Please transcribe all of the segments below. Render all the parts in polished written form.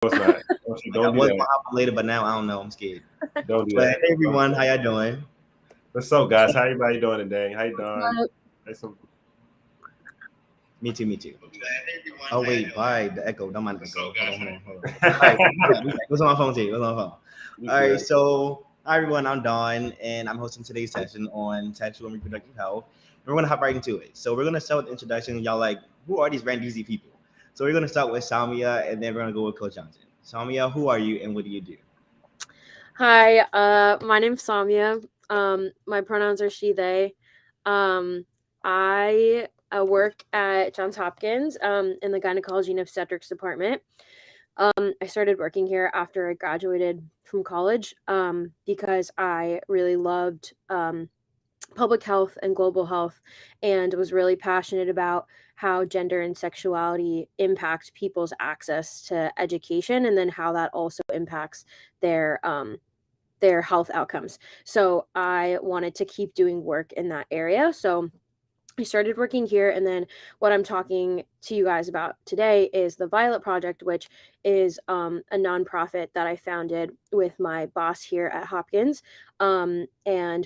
it's not. I Don't do was that. gonna hop on later, but now I don't know. I'm scared. Don't do But that. hey everyone, how y'all doing? What's up, guys? How everybody doing today? How you doing? Hey, some Me too, me too. Oh wait, bye. The echo. Don't mind the echo. Hold on. All right, we back. What's on my phone today? What's on my phone? you All right, good? so hi everyone, I'm Don, and I'm hosting today's session on sexual and reproductive health. And we're gonna hop right into it. So we're gonna start with the introduction. Y'all like, who are these Randeezy people? So we're gonna start with Samia, and then we're gonna go with Coach Johnson. Samia, who are you, and what do you do? Hi, my name's Samia. My pronouns are she, they. I work at Johns Hopkins in the gynecology and obstetrics department. I started working here after I graduated from college because I really loved public health and global health and was really passionate about how gender and sexuality impact people's access to education and then how that also impacts their their health outcomes. So I wanted to keep doing work in that area. So I started working here, and then what I'm talking to you guys about today is the Violet Project, which is a nonprofit that I founded with my boss here at Hopkins. And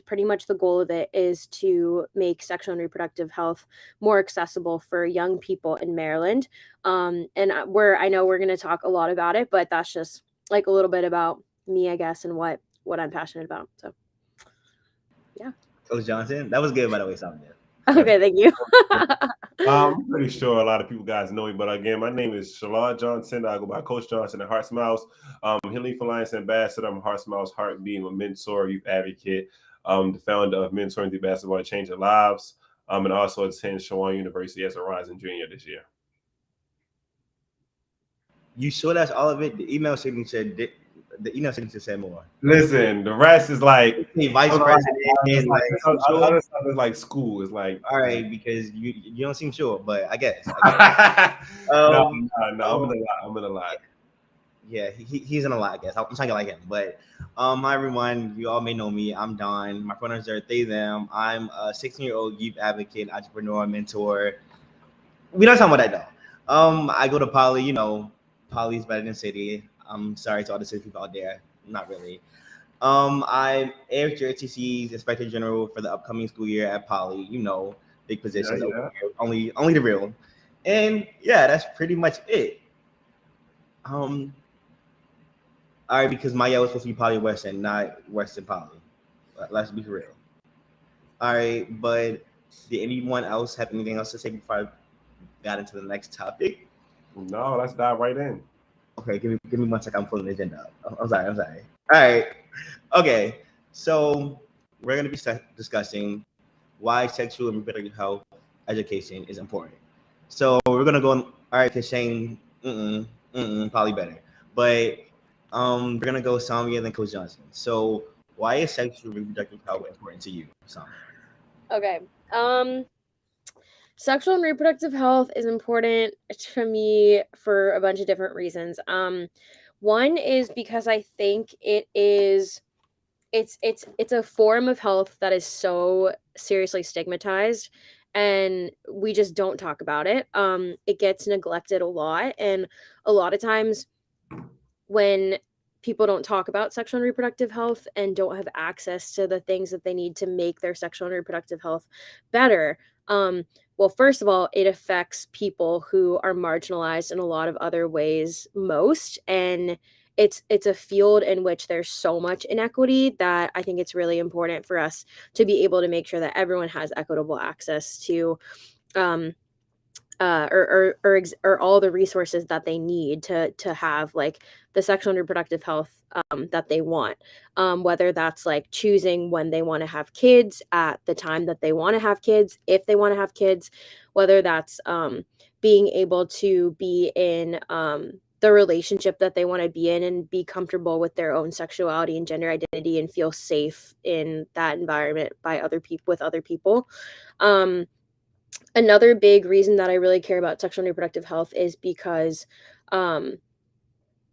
pretty much the goal of it is to make sexual and reproductive health more accessible for young people in Maryland. I know we're going to talk a lot about it, but that's just like a little bit about me, I guess, and what I'm passionate about. So, yeah. Coach Johnson. That was good, by the way, Samia. Okay, thank you. I'm pretty sure a lot of people guys know me, but again, my name is Shalard Johnson. I go by Coach Johnson at Heart Smiles. Healing for Alliance Ambassador. I'm Heart Smiles Heart Being a mentor, youth advocate, the founder of Mentoring the Basketball Changing Lives, and also attend Shawan University as a rising junior this year. You sure that's all of it? The email signature said more. Listen, the rest is like Hey, vice president, like you sure? other stuff is like school. It's like All right, because you don't seem sure, but I guess. no, Um, no, um, I'm gonna lie. yeah, he's in a lot, I guess. I'm talking like him, but hi everyone. You all may know me. I'm Don. My pronouns are they them. I'm a 16-year-old youth advocate, entrepreneur, mentor. We're not talking about that though. I go to Poly. Poly's better than City. I'm sorry to all the city people out there. Not really. I'm Eric JTC's Inspector General for the upcoming school year at Poly. Big Yeah, positions over yeah. here. Only the real. And yeah, that's pretty much it. Um, all right, because Maya was supposed to be Poly Western, not Western Poly. Let's be real. All right, but did anyone else have anything else to say before I got into the next topic? No, let's dive right in. Okay, give me 1 second. I'm pulling the agenda up. I'm sorry. All right. Okay. So we're gonna be discussing why sexual and reproductive health education is important. So we're gonna go on. All right, because Shane, probably better. But we're gonna go Samia and then Coach Johnson. So why is sexual and reproductive health important to you, Samia? Okay. Sexual and reproductive health is important to me for a bunch of different reasons. One is because I think it's a form of health that is so seriously stigmatized and we just don't talk about it. It gets neglected a lot, and a lot of times when people don't talk about sexual and reproductive health and don't have access to the things that they need to make their sexual and reproductive health better, well, first of all, it affects people who are marginalized in a lot of other ways most, and it's a field in which there's so much inequity that I think it's really important for us to be able to make sure that everyone has equitable access to um, or all the resources that they need to have like the sexual and reproductive health that they want, whether that's like choosing when they want to have kids at the time that they want to have kids, if they want to have kids, whether that's being able to be in the relationship that they want to be in and be comfortable with their own sexuality and gender identity and feel safe in that environment by other people with other people. Another big reason that I really care about sexual and reproductive health is because um,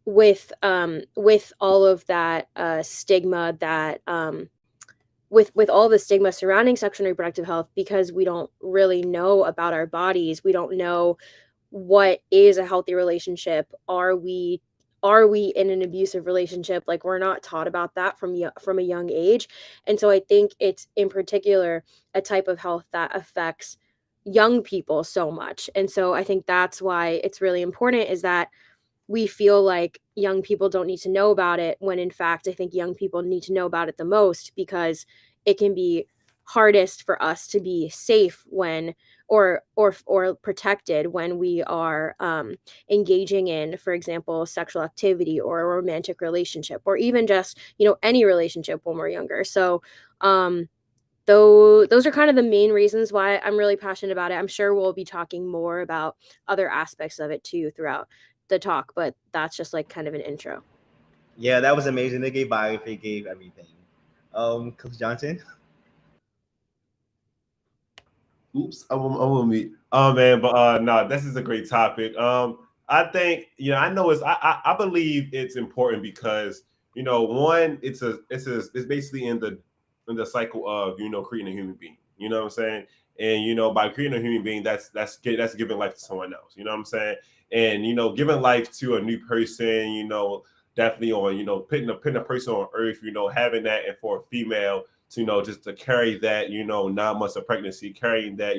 with all of that stigma that with all the stigma surrounding sexual and reproductive health, because we don't really know about our bodies, we don't know what is a healthy relationship. are we in an abusive relationship? Like, we're not taught about that from a young age. And so I think it's in particular a type of health that affects young people so much. And so I think that's why it's really important, is that we feel like young people don't need to know about it, when in fact I think young people need to know about it the most, because it can be hardest for us to be safe when or protected when we are engaging in, for example, sexual activity or a romantic relationship, or even just, any relationship when we're younger. So though those are kind of the main reasons why I'm really passionate about it. I'm sure we'll be talking more about other aspects of it too throughout the talk, but that's just like kind of an intro. Yeah, that was amazing. They gave biography, gave everything. Coach Johnson. Oops, I won't meet. Oh man, but no, this is a great topic. I think I know I believe it's important because one, it's basically in the cycle of creating a human being. You know what I'm saying? And by creating a human being, that's giving life to someone else. You know what I'm saying? And giving life to a new person. Definitely on putting a person on earth. Having that, and for a female to just to carry that 9 months of pregnancy, carrying that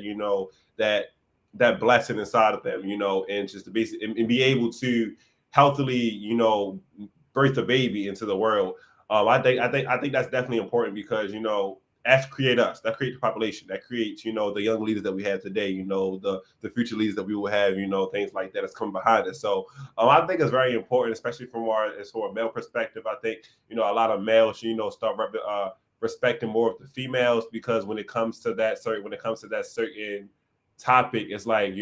that blessing inside of them, and just to be able to healthily birth a baby into the world. I think that's definitely important because as create us, that creates the population, that creates the young leaders that we have today, the future leaders that we will have, things like that that's coming behind us. So I think it's very important, especially from a male perspective. I think a lot of males should start respecting more of the females, because when it comes to that certain topic, it's like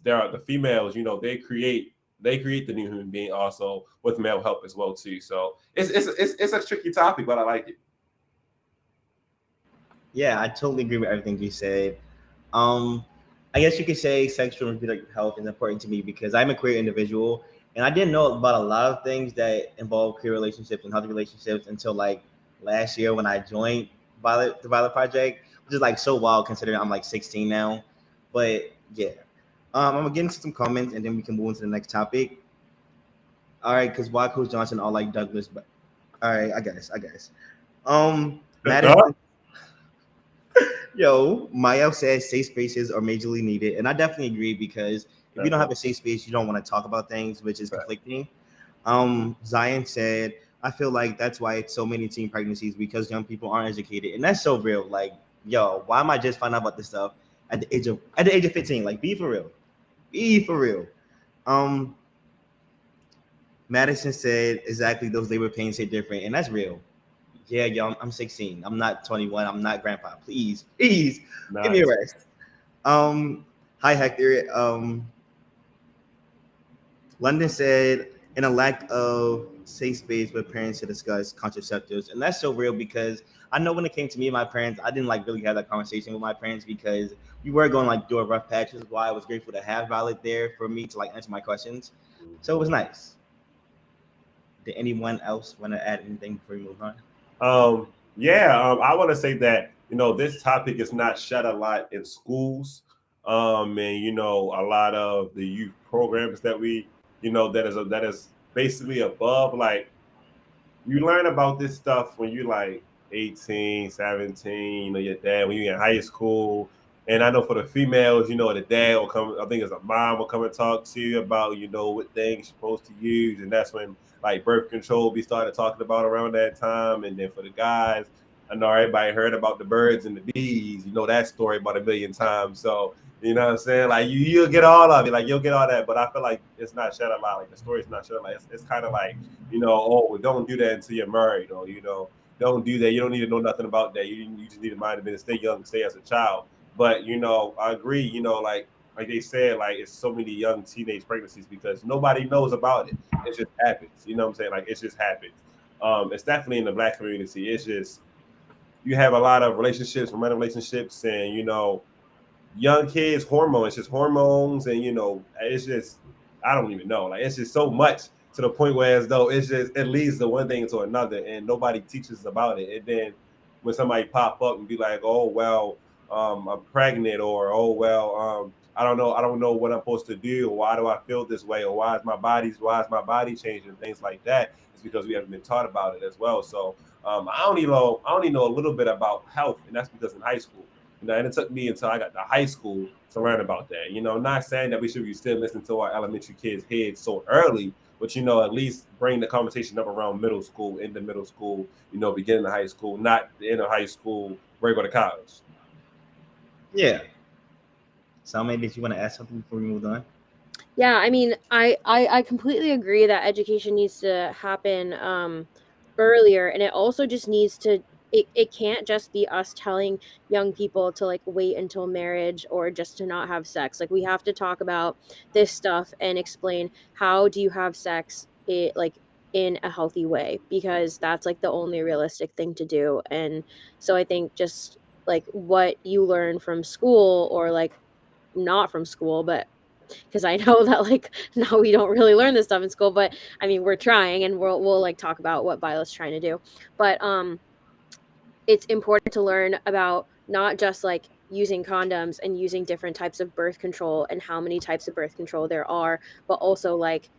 there are the females, they create the new human being also with male help as well too. So it's a tricky topic, but I like it. Yeah, I totally agree with everything you said. Um, I guess you could say sexual and reproductive health is important to me because I'm a queer individual, and I didn't know about a lot of things that involve queer relationships and healthy relationships until like last year when I joined the Violet Project, which is like so wild considering I'm like 16 now. But yeah, I'm gonna get into some comments and then we can move into the next topic. All right, because why Coach Johnson all like Douglas, but all right, I guess. Madison. Yo, Mael says safe spaces are majorly needed, and I definitely agree because if you don't have a safe space, you don't want to talk about things, which is conflicting. Zion said, I feel like that's why it's so many teen pregnancies because young people aren't educated, and that's so real. Like, yo, why am I just finding out about this stuff at the age of 15? Like, be for real, be for real. Madison said exactly those labor pains hit different, and that's real. Yeah, yo, I'm 16. I'm not 21. I'm not grandpa. Please, please, give me a rest. Hi Hector. London said, in a lack of safe space with parents to discuss contraceptives, and that's so real because I know when it came to me and my parents, I didn't like really have that conversation with my parents because we were going like through a rough patch, which is why I was grateful to have Violet there for me to like answer my questions. So it was nice. Did anyone else want to add anything before we move on? I want to say that this topic is not shut a lot in schools, and a lot of the youth programs that we that is basically above, like you learn about this stuff when you're like 18, 17, your dad, when you're in high school. And I know for the females, the dad will come, I think it's a mom will come and talk to you about, what things you're supposed to use. And that's when like birth control will be started talking about around that time. And then for the guys, I know everybody heard about the birds and the bees, that story about a million times. So, you know what I'm saying? Like you'll get all of it, like you'll get all that. But I feel like it's not shed a lot. Like the story's not shed a lot. It's kind of like, oh, don't do that until you're married, or don't do that. You don't need to know nothing about that. You just need to mind and stay young, stay as a child. But I agree. Like they said, like it's so many young teenage pregnancies because nobody knows about it. It just happens. You know what I'm saying? Like it just happens. It's definitely in the Black community. It's just you have a lot of relationships, romantic relationships, and young kids, hormones. It's just hormones, and it's just I don't even know. Like it's just so much to the point where as though it leads to one thing to another, and nobody teaches about it. And then when somebody pop up and be like, "Oh well, I'm pregnant," or "Oh well, I don't know what I'm supposed to do, or why do I feel this way, or why is my body changing, things like that. It's because we haven't been taught about it as well. So I only know a little bit about health, and that's because in high school, and it took me until I got to high school to learn about that. Not saying that we should be still listening to our elementary kids' heads so early, but at least bring the conversation up around middle school, into middle school, beginning of high school, not the end of high school, where you go to college. Yeah. Salma, did you want to add something before we move on? Yeah, I mean, I completely agree that education needs to happen earlier, and it also just needs to it can't just be us telling young people to like wait until marriage or just to not have sex. Like we have to talk about this stuff and explain how do you have sex like in a healthy way, because that's like the only realistic thing to do. And so I think just like what you learn from school or like not from school, but because I know that like now we don't really learn this stuff in school, but I mean we're trying, and we'll like talk about what Violet's trying to do. But it's important to learn about not just like using condoms and using different types of birth control and how many types of birth control there are, but also like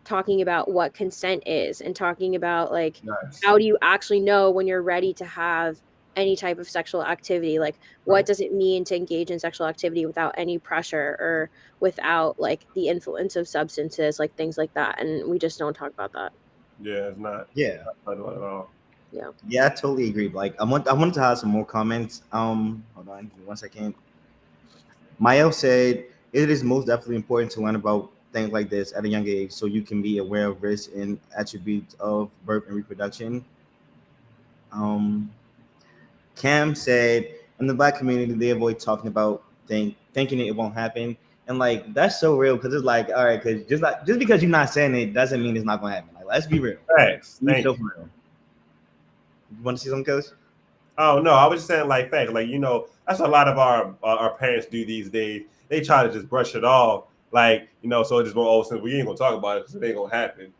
talking about what consent is and talking about like Nice. how do you actually know when you're ready to have any type of sexual activity, like what Right. does it mean to engage in sexual activity without any pressure or without like the influence of substances, like things like that, and we just don't talk about that. Yeah, it's not. Yeah. Not at all. Yeah, I totally agree. Like I wanted to have some more comments. Hold on, give me 1 second. Mael said it is most definitely important to learn about things like this at a young age so you can be aware of risks and attributes of birth and reproduction. Um, Cam said in the black community they avoid talking about thinking it won't happen. And like that's so real because it's like, all right, because just because you're not saying it doesn't mean it's not gonna happen. Like let's be real. Thanks. Be Thank so you. for real. You want to see something, Coach? Oh no, I was just saying like fact, like that's what a lot of our parents do these days. They try to just brush it off, like so it just won't. Oh, since we ain't gonna talk about it because it ain't gonna happen.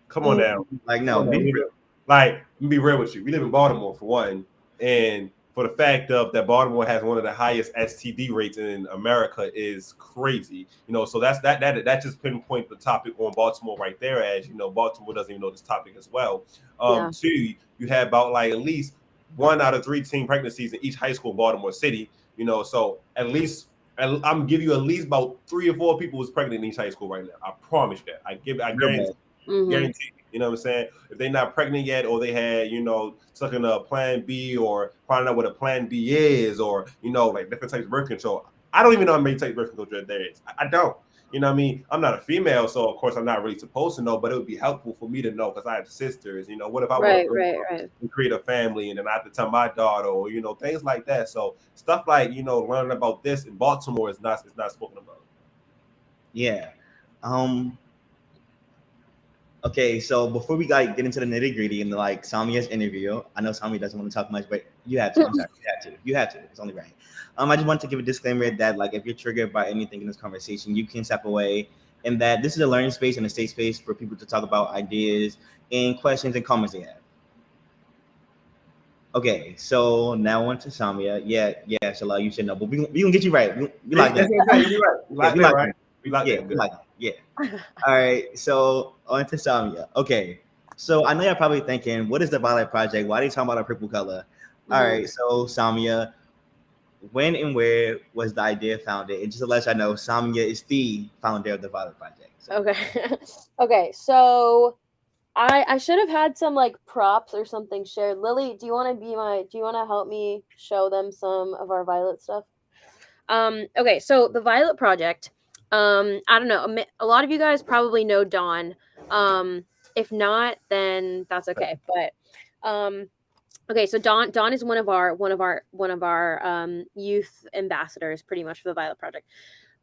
Come on now. Like Come no, on now. be real. Like, let me be real with you. We live in Baltimore for one, and for the fact of that Baltimore has one of the highest STD rates in America is crazy. So that just pinpoint the topic on Baltimore right there. As Baltimore doesn't even know this topic as well. Yeah. Two, you have about like at least 1 out of 3 teen pregnancies in each high school in Baltimore City. So at least I'm giving you at least about 3 or 4 people who's pregnant in each high school right now. I promise you that. I guarantee. Mhm. Guarantee. You know what I'm saying? If they're not pregnant yet, or they had, taking a Plan B, or finding out what a Plan B is, or like different types of birth control. I don't even know how many types of birth control there is. I don't. You know what I mean? I'm not a female, so of course I'm not really supposed to know. But it would be helpful for me to know because I have sisters. What if I want to Right. and create a family, and then I have to tell my daughter, or things like that. So stuff like learning about this in Baltimore is not spoken about. Yeah. Okay, so before we get into the nitty gritty and like Samia's interview, I know Samia doesn't want to talk much, but you have to. I'm sorry, you have to. It's only right. I just want to give a disclaimer that like if you're triggered by anything in this conversation, you can step away, and that this is a learning space and a safe space for people to talk about ideas and questions and comments they have. Okay, so now on to Samia. Yeah, Shala, you should know, but we gonna get you right. We like that. You're right. We like that. We like that. Yeah. All right. So on to Samia. Okay. So I know you're probably thinking, what is the Violet Project? Why are they talking about a purple color? All right. So Samia, when and where was the idea founded? And just to let you know, Samia is the founder of the Violet Project. So. Okay. Okay. So I should have had some like props or something shared. Lily, do you want to help me show them some of our Violet stuff? Okay, so the Violet Project, I don't know, a lot of you guys probably know Dawn. If not, then that's okay. But okay, so Dawn is one of our youth ambassadors pretty much for the Violet Project.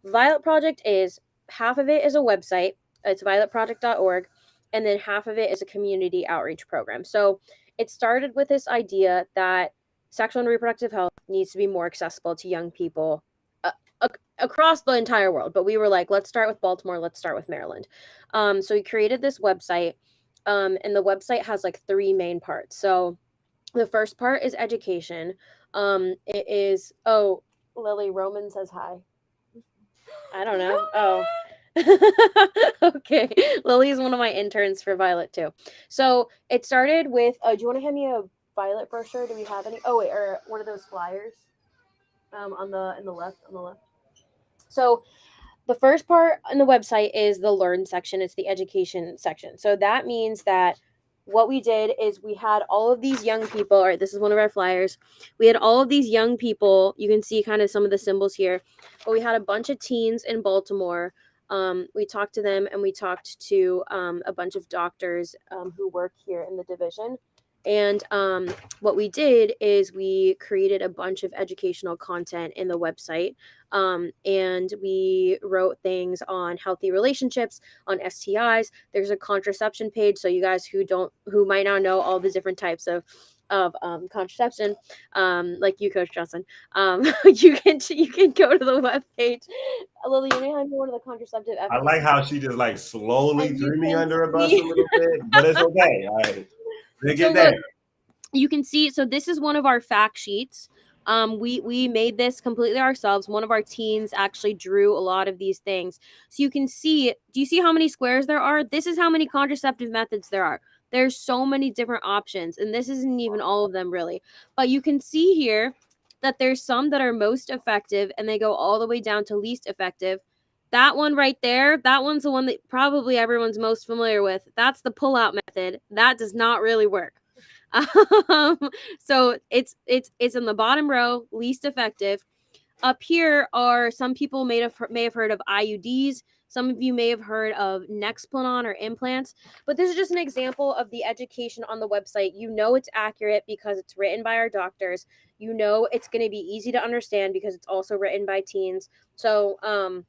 Violet Project is half of it is a website. It's violetproject.org, and then half of it is a community outreach program. So it started with this idea that sexual and reproductive health needs to be more accessible to young people across the entire world. But we were like, let's start with Baltimore. Let's start with Maryland. So we created this website, and the website has like 3 main parts. So the first part is education. It is Lily Roman says hi. I don't know. Oh. Okay. Lily is one of my interns for Violet too. So it started with do you want to hand me a Violet brochure? Do we have any? Oh wait, or one of those flyers? On the left. So the first part on the website is the learn section. It's the education section. So that means that what we did is we had all of these young people, or this is one of our flyers. We had all of these young people. You can see kind of some of the symbols here, but we had a bunch of teens in Baltimore. We talked to them and we talked to a bunch of doctors who work here in the division. And what we did is we created a bunch of educational content in the website. And we wrote things on healthy relationships, on STIs. There's a contraception page, so you guys who might not know all the different types of contraception, like you, Coach Johnson, you can go to the webpage. Lily, you know how one of the contraceptive I like how she just like slowly And threw you me can under a bus see- a little bit, but it's okay. All right, they So get there. look, you can see. So this is one of our fact sheets. We made this completely ourselves. One of our teens actually drew a lot of these things. So you can see, do you see how many squares there are? This is how many contraceptive methods there are. There's so many different options, and this isn't even all of them really. But you can see here that there's some that are most effective, and they go all the way down to least effective. That one right there, that one's the one that probably everyone's most familiar with. That's the pull-out method. That does not really work. So it's in the bottom row, least effective. Up here are some people may have heard of IUDs. Some of you may have heard of Nexplanon or implants, but this is just an example of the education on the website. You know it's accurate because it's written by our doctors. You know it's going to be easy to understand because it's also written by teens. So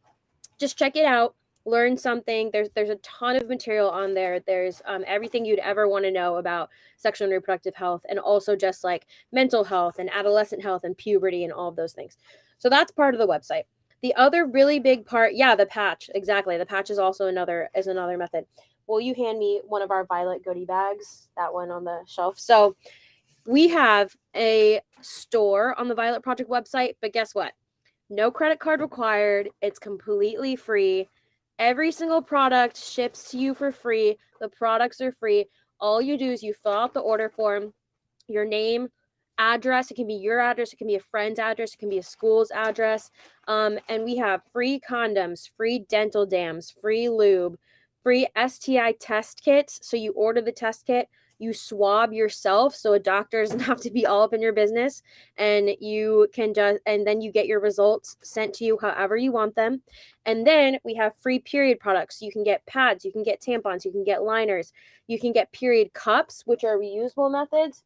just check it out, learn something. There's a ton of material on there. There's everything you'd ever want to know about sexual and reproductive health, and also just like mental health and adolescent health and puberty and all of those things. So that's part of the website. The other really big part, yeah, the patch. Exactly. The patch is also another method. Will you hand me one of our Violet goodie bags? That one on the shelf. So we have a store on the Violet Project website, but guess what? No credit card required. It's completely free. Every single product ships to you for free. The products are free. All you do is you fill out the order form, your name, address. It can be your address. It can be a friend's address. It can be a school's address. And we have free condoms, free dental dams, free lube, free STI test kits. So you order the test kit, you swab yourself, so a doctor doesn't have to be all up in your business, and you can and then you get your results sent to you however you want them. And then we have free period products. You can get pads, you can get tampons, you can get liners, you can get period cups, which are reusable methods.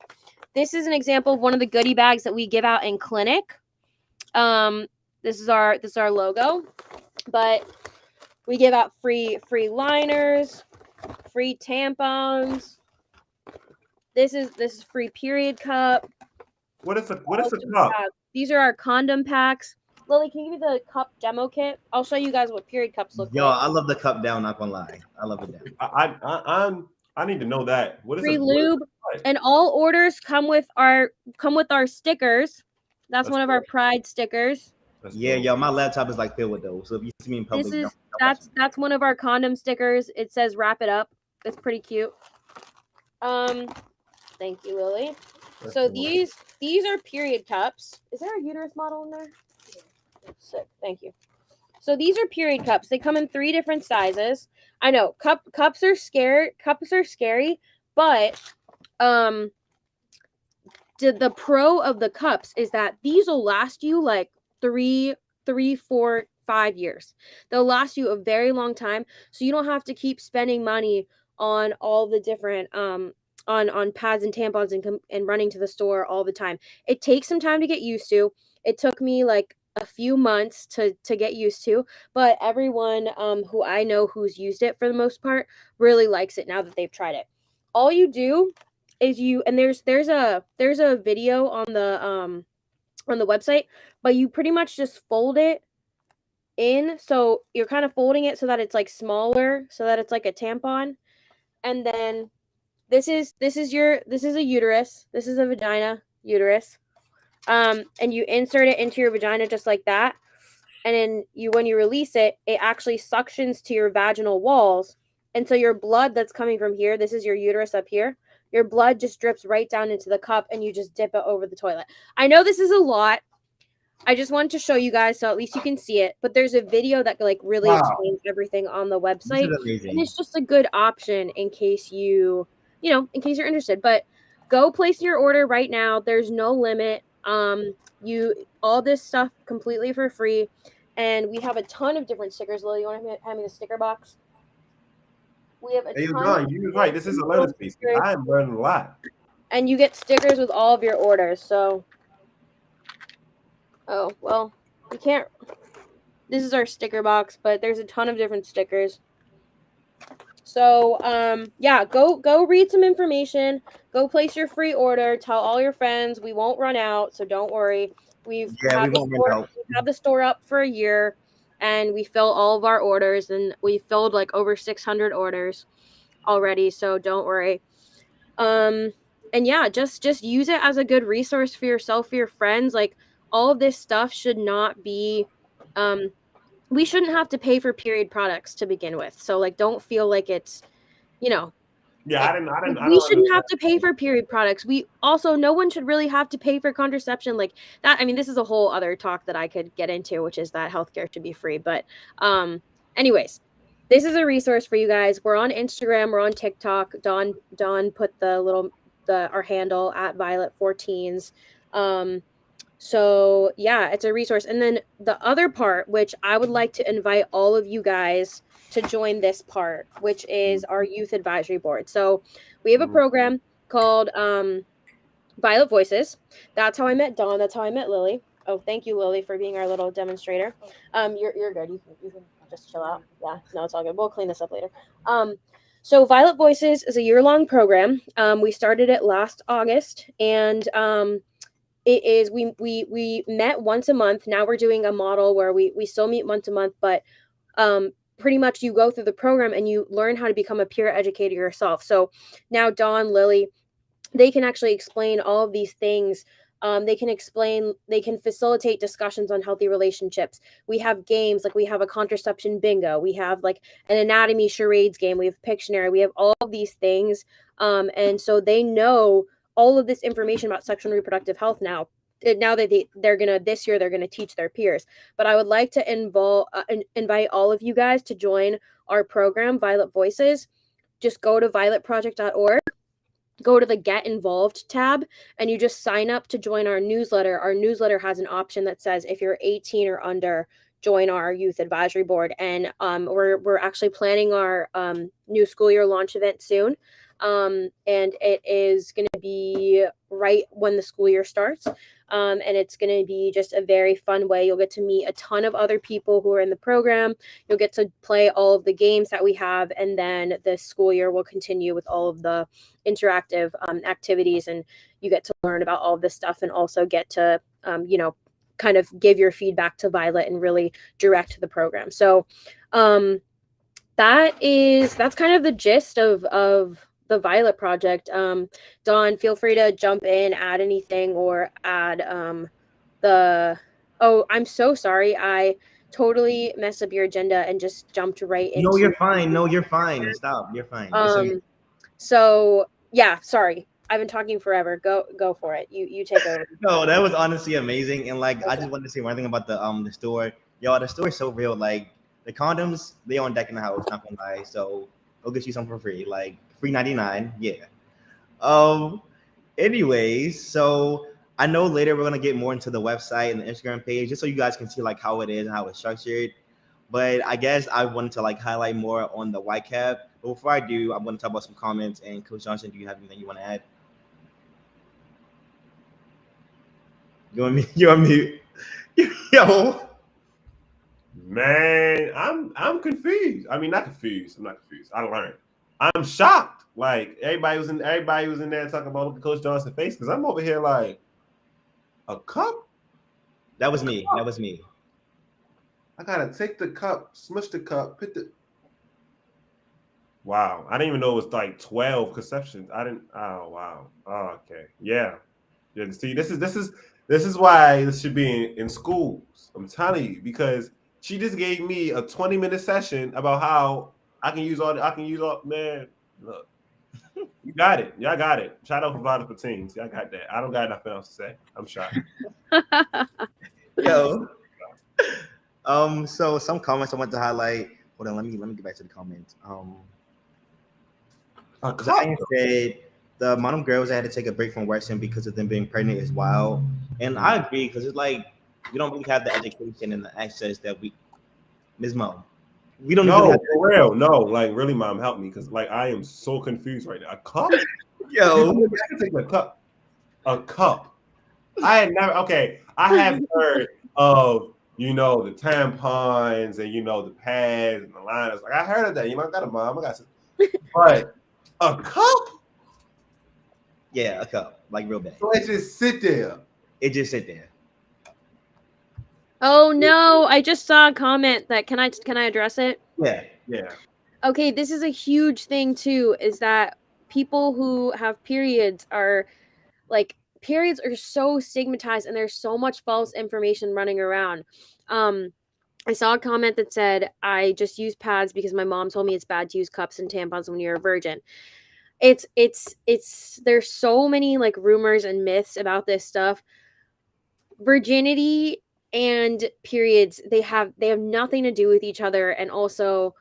This is an example of one of the goodie bags that we give out in clinic. This is our logo, but we give out free liners, free tampons. This is free period cup. What is a cup? These are our condom packs. Lily, can you give me the cup demo kit? I'll show you guys what period cups look Yo, like. I love the cup down. Not gonna lie, I love it down. I need to know that. What is free lube, and all orders come with our stickers. That's one of our Pride stickers. Yeah, yo, my laptop is like filled with those. So if you see me in public, that's one of our condom stickers. It says "Wrap it up." It's pretty cute. Thank you, Lily. So these are period cups. Is there a uterus model in there? Sick. Thank you. So these are period cups. They come in 3 different sizes. I know cups are scary. Cups are scary, but the pro of the cups is that these will last you like 3, 4, 5 years. They'll last you a very long time, so you don't have to keep spending money on all the different on pads and tampons and running to the store all the time. It takes some time to get used to. It took me like a few months to get used to, but everyone who I know who's used it for the most part really likes it now that they've tried it. All you do is there's a video on the website, but you pretty much just fold it in, so you're kind of folding it so that it's like smaller, so that it's like a tampon. And then this is a uterus. This is a vagina uterus. and you insert it into your vagina just like that. And then when you release it, it actually suctions to your vaginal walls. And so your blood that's coming from here, this is your uterus up here, your blood just drips right down into the cup and you just dip it over the toilet. I know this is a lot. I just wanted to show you guys so at least you can see it. But there's a video that like really explains everything on the website. And it's just a good option in case in case you're interested. But go place your order right now. There's no limit. All this stuff completely for free. And we have a ton of different stickers. Lily, you want to hand me the sticker box? We have a ton. You're right. This is a learning space. I am learning a lot. And you get stickers with all of your orders. So, oh, well, we can't. This is our sticker box, but there's a ton of different stickers. So, yeah, go read some information. Go place your free order. Tell all your friends. We won't run out, so don't worry. We've had the store up for a year, and we fill all of our orders, and we filled like over 600 orders already. So don't worry. And yeah, just use it as a good resource for yourself, for your friends. Like all of this stuff should not be. We shouldn't have to pay for period products to begin with. So like, don't feel like it's, Yeah, we shouldn't have to pay for period products. No one should really have to pay for contraception like that. I mean, this is a whole other talk that I could get into, which is that healthcare should be free. But anyways, this is a resource for you guys. We're on Instagram, we're on TikTok. Dawn put our handle at Violet14s. So yeah, it's a resource. And then the other part, which I would like to invite all of you guys to join this part, which is our youth advisory board. So we have a program called Violet Voices. That's how I met Dawn. That's how I met Lily. Oh, thank you, Lily, for being our little demonstrator. You're good. You can just chill out. Yeah, no, it's all good. We'll clean this up later. So Violet Voices is a year-long program. We started it last August, and it is we met once a month. Now we're doing a model where we still meet once a month, but pretty much you go through the program and you learn how to become a peer educator yourself. So now Dawn, Lily, they can actually explain all of these things. They can facilitate discussions on healthy relationships. We have games, like we have a contraception bingo. We have like an anatomy charades game. We have Pictionary. We have all of these things. And so they know all of this information about sexual and reproductive health now. Now that they're gonna teach their peers. But I would like to invite all of you guys to join our program, Violet Voices. Just go to violetproject.org, go to the Get Involved tab, and you just sign up to join our newsletter. Our newsletter has an option that says if you're 18 or under, join our youth advisory board. And we're actually planning our new school year launch event soon. And it is going to be right when the school year starts. And it's going to be just a very fun way. You'll get to meet a ton of other people who are in the program. You'll get to play all of the games that we have. And then the school year will continue with all of the interactive activities. And you get to learn about all of this stuff and also get to, kind of give your feedback to Violet and really direct the program. So that's kind of the gist of the Violet Project. Dawn, feel free to jump in, add anything, or add I'm so sorry. I totally messed up your agenda and just jumped right into. No, you're fine. No, you're fine. Stop. You're fine. So yeah, sorry. I've been talking forever. Go for it. You take over. No, that was honestly amazing. And like, okay. I just wanted to say one thing about the store. Yo, the store is so real. Like the condoms, they on deck in the house. Not gonna lie. So go get you some for free. Like $3.99. Yeah. Anyways, so I know later we're gonna get more into the website and the Instagram page, just so you guys can see like how it is and how it's structured. But I guess I wanted to like highlight more on the white cap. But before I do, I'm gonna talk about some comments. And Coach Johnson, do you have anything you want to add? You're on mute. Yo. Man, I'm confused. I mean, not confused. I'm not confused. I learned. I'm shocked. Like everybody was in there talking about Coach Johnson's face because I'm over here like a cup. That was me. I gotta take the cup, smush the cup, put the. Wow, I didn't even know it was like 12 conceptions. I didn't. Oh wow. Oh, okay. Yeah. See, this is This is why this should be in schools. I'm telling you, because she just gave me a 20-minute session about how I can use all. Man, look, you got it. Y'all got it. Shout out Provider for Teens. Y'all got that. I don't got nothing else to say. I'm shocked. Yo. So some comments I want to highlight. Hold on, let me get back to the comments. Zion said the amount of girls that had to take a break from working because of them being pregnant is wild, and I agree because it's like we don't really have the education and the access that we, Ms. Mo, we don't. No, really for real. No, like really, Mom, help me because like I am so confused right now. A cup? Yo, I can take a cup. A cup. I had never. Okay, I have heard of the tampons and the pads and the liners. Like I heard of that. I got a mom. I got some. But a cup? Yeah, a cup, like real bad. So it just sit there. It just sit there. Oh no! I just saw a comment that can I address it? Yeah. Okay, this is a huge thing too. Is that people who have periods are like periods are so stigmatized, and there's so much false information running around. I saw a comment that said, "I just use pads because my mom told me it's bad to use cups and tampons when you're a virgin." It's there's so many like rumors and myths about this stuff. Virginity and periods, they have nothing to do with each other. And also,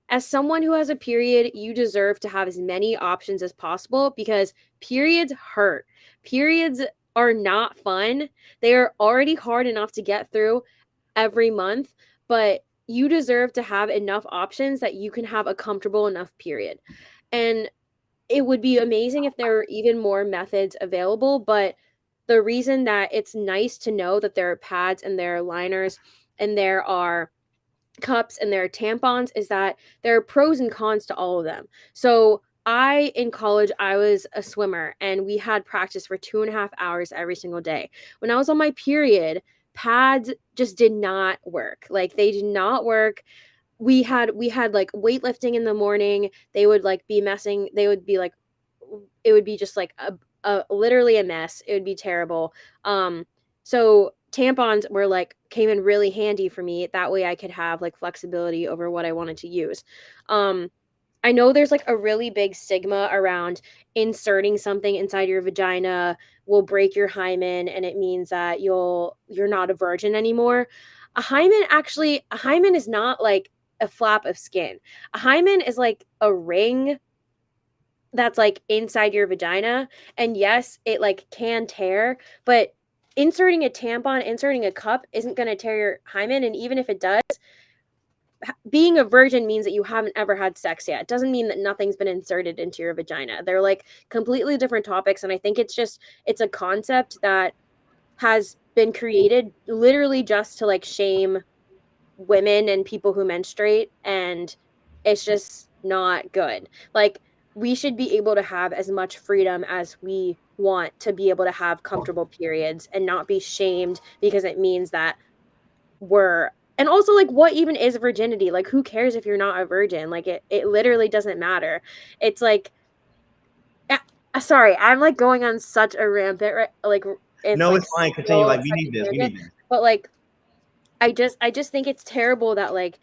as someone who has a period, you deserve to have as many options as possible because periods hurt. Periods are not fun. They are already hard enough to get through every month, but you deserve to have enough options that you can have a comfortable enough period. And it would be amazing if there were even more methods available, but the reason that it's nice to know that there are pads and there are liners and there are cups and there are tampons is that there are pros and cons to all of them. So in college, I was a swimmer and we had practice for 2.5 hours every single day. When I was on my period, pads just did not work. Like they did not work. We had like weightlifting in the morning. They would like be messing. They would be like, it would be just like a literally a mess. It would be terrible. So tampons were like came in really handy for me. That way I could have like flexibility over what I wanted to use. I know there's like a really big stigma around inserting something inside your vagina will break your hymen and it means that you're not a virgin anymore. A hymen is not like a flap of skin. A hymen is like a ring that's like inside your vagina, and yes, it like can tear, but inserting a tampon, inserting a cup isn't going to tear your hymen, and even if it does, being a virgin means that you haven't ever had sex yet. It doesn't mean that nothing's been inserted into your vagina. They're like completely different topics, and I think it's a concept that has been created literally just to like shame women and people who menstruate, and it's just not good. Like we should be able to have as much freedom as we want to be able to have comfortable periods and not be shamed because it means that and also like what even is virginity? Like who cares if you're not a virgin? Like it literally doesn't matter. It's like sorry, I'm like going on such a rampant like it's no, like it's fine. Continue. Like we need this. But like I just think it's terrible that like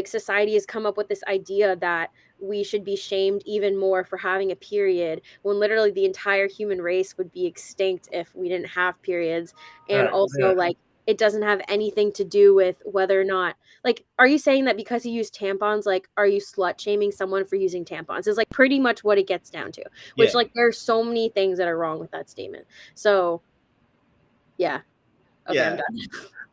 society has come up with this idea that we should be shamed even more for having a period when literally the entire human race would be extinct if we didn't have periods. And also like it doesn't have anything to do with whether or not like are you saying that because you use tampons, like are you slut shaming someone for using tampons is like pretty much what it gets down to, which like there are so many things that are wrong with that statement. So yeah. Okay, I'm done.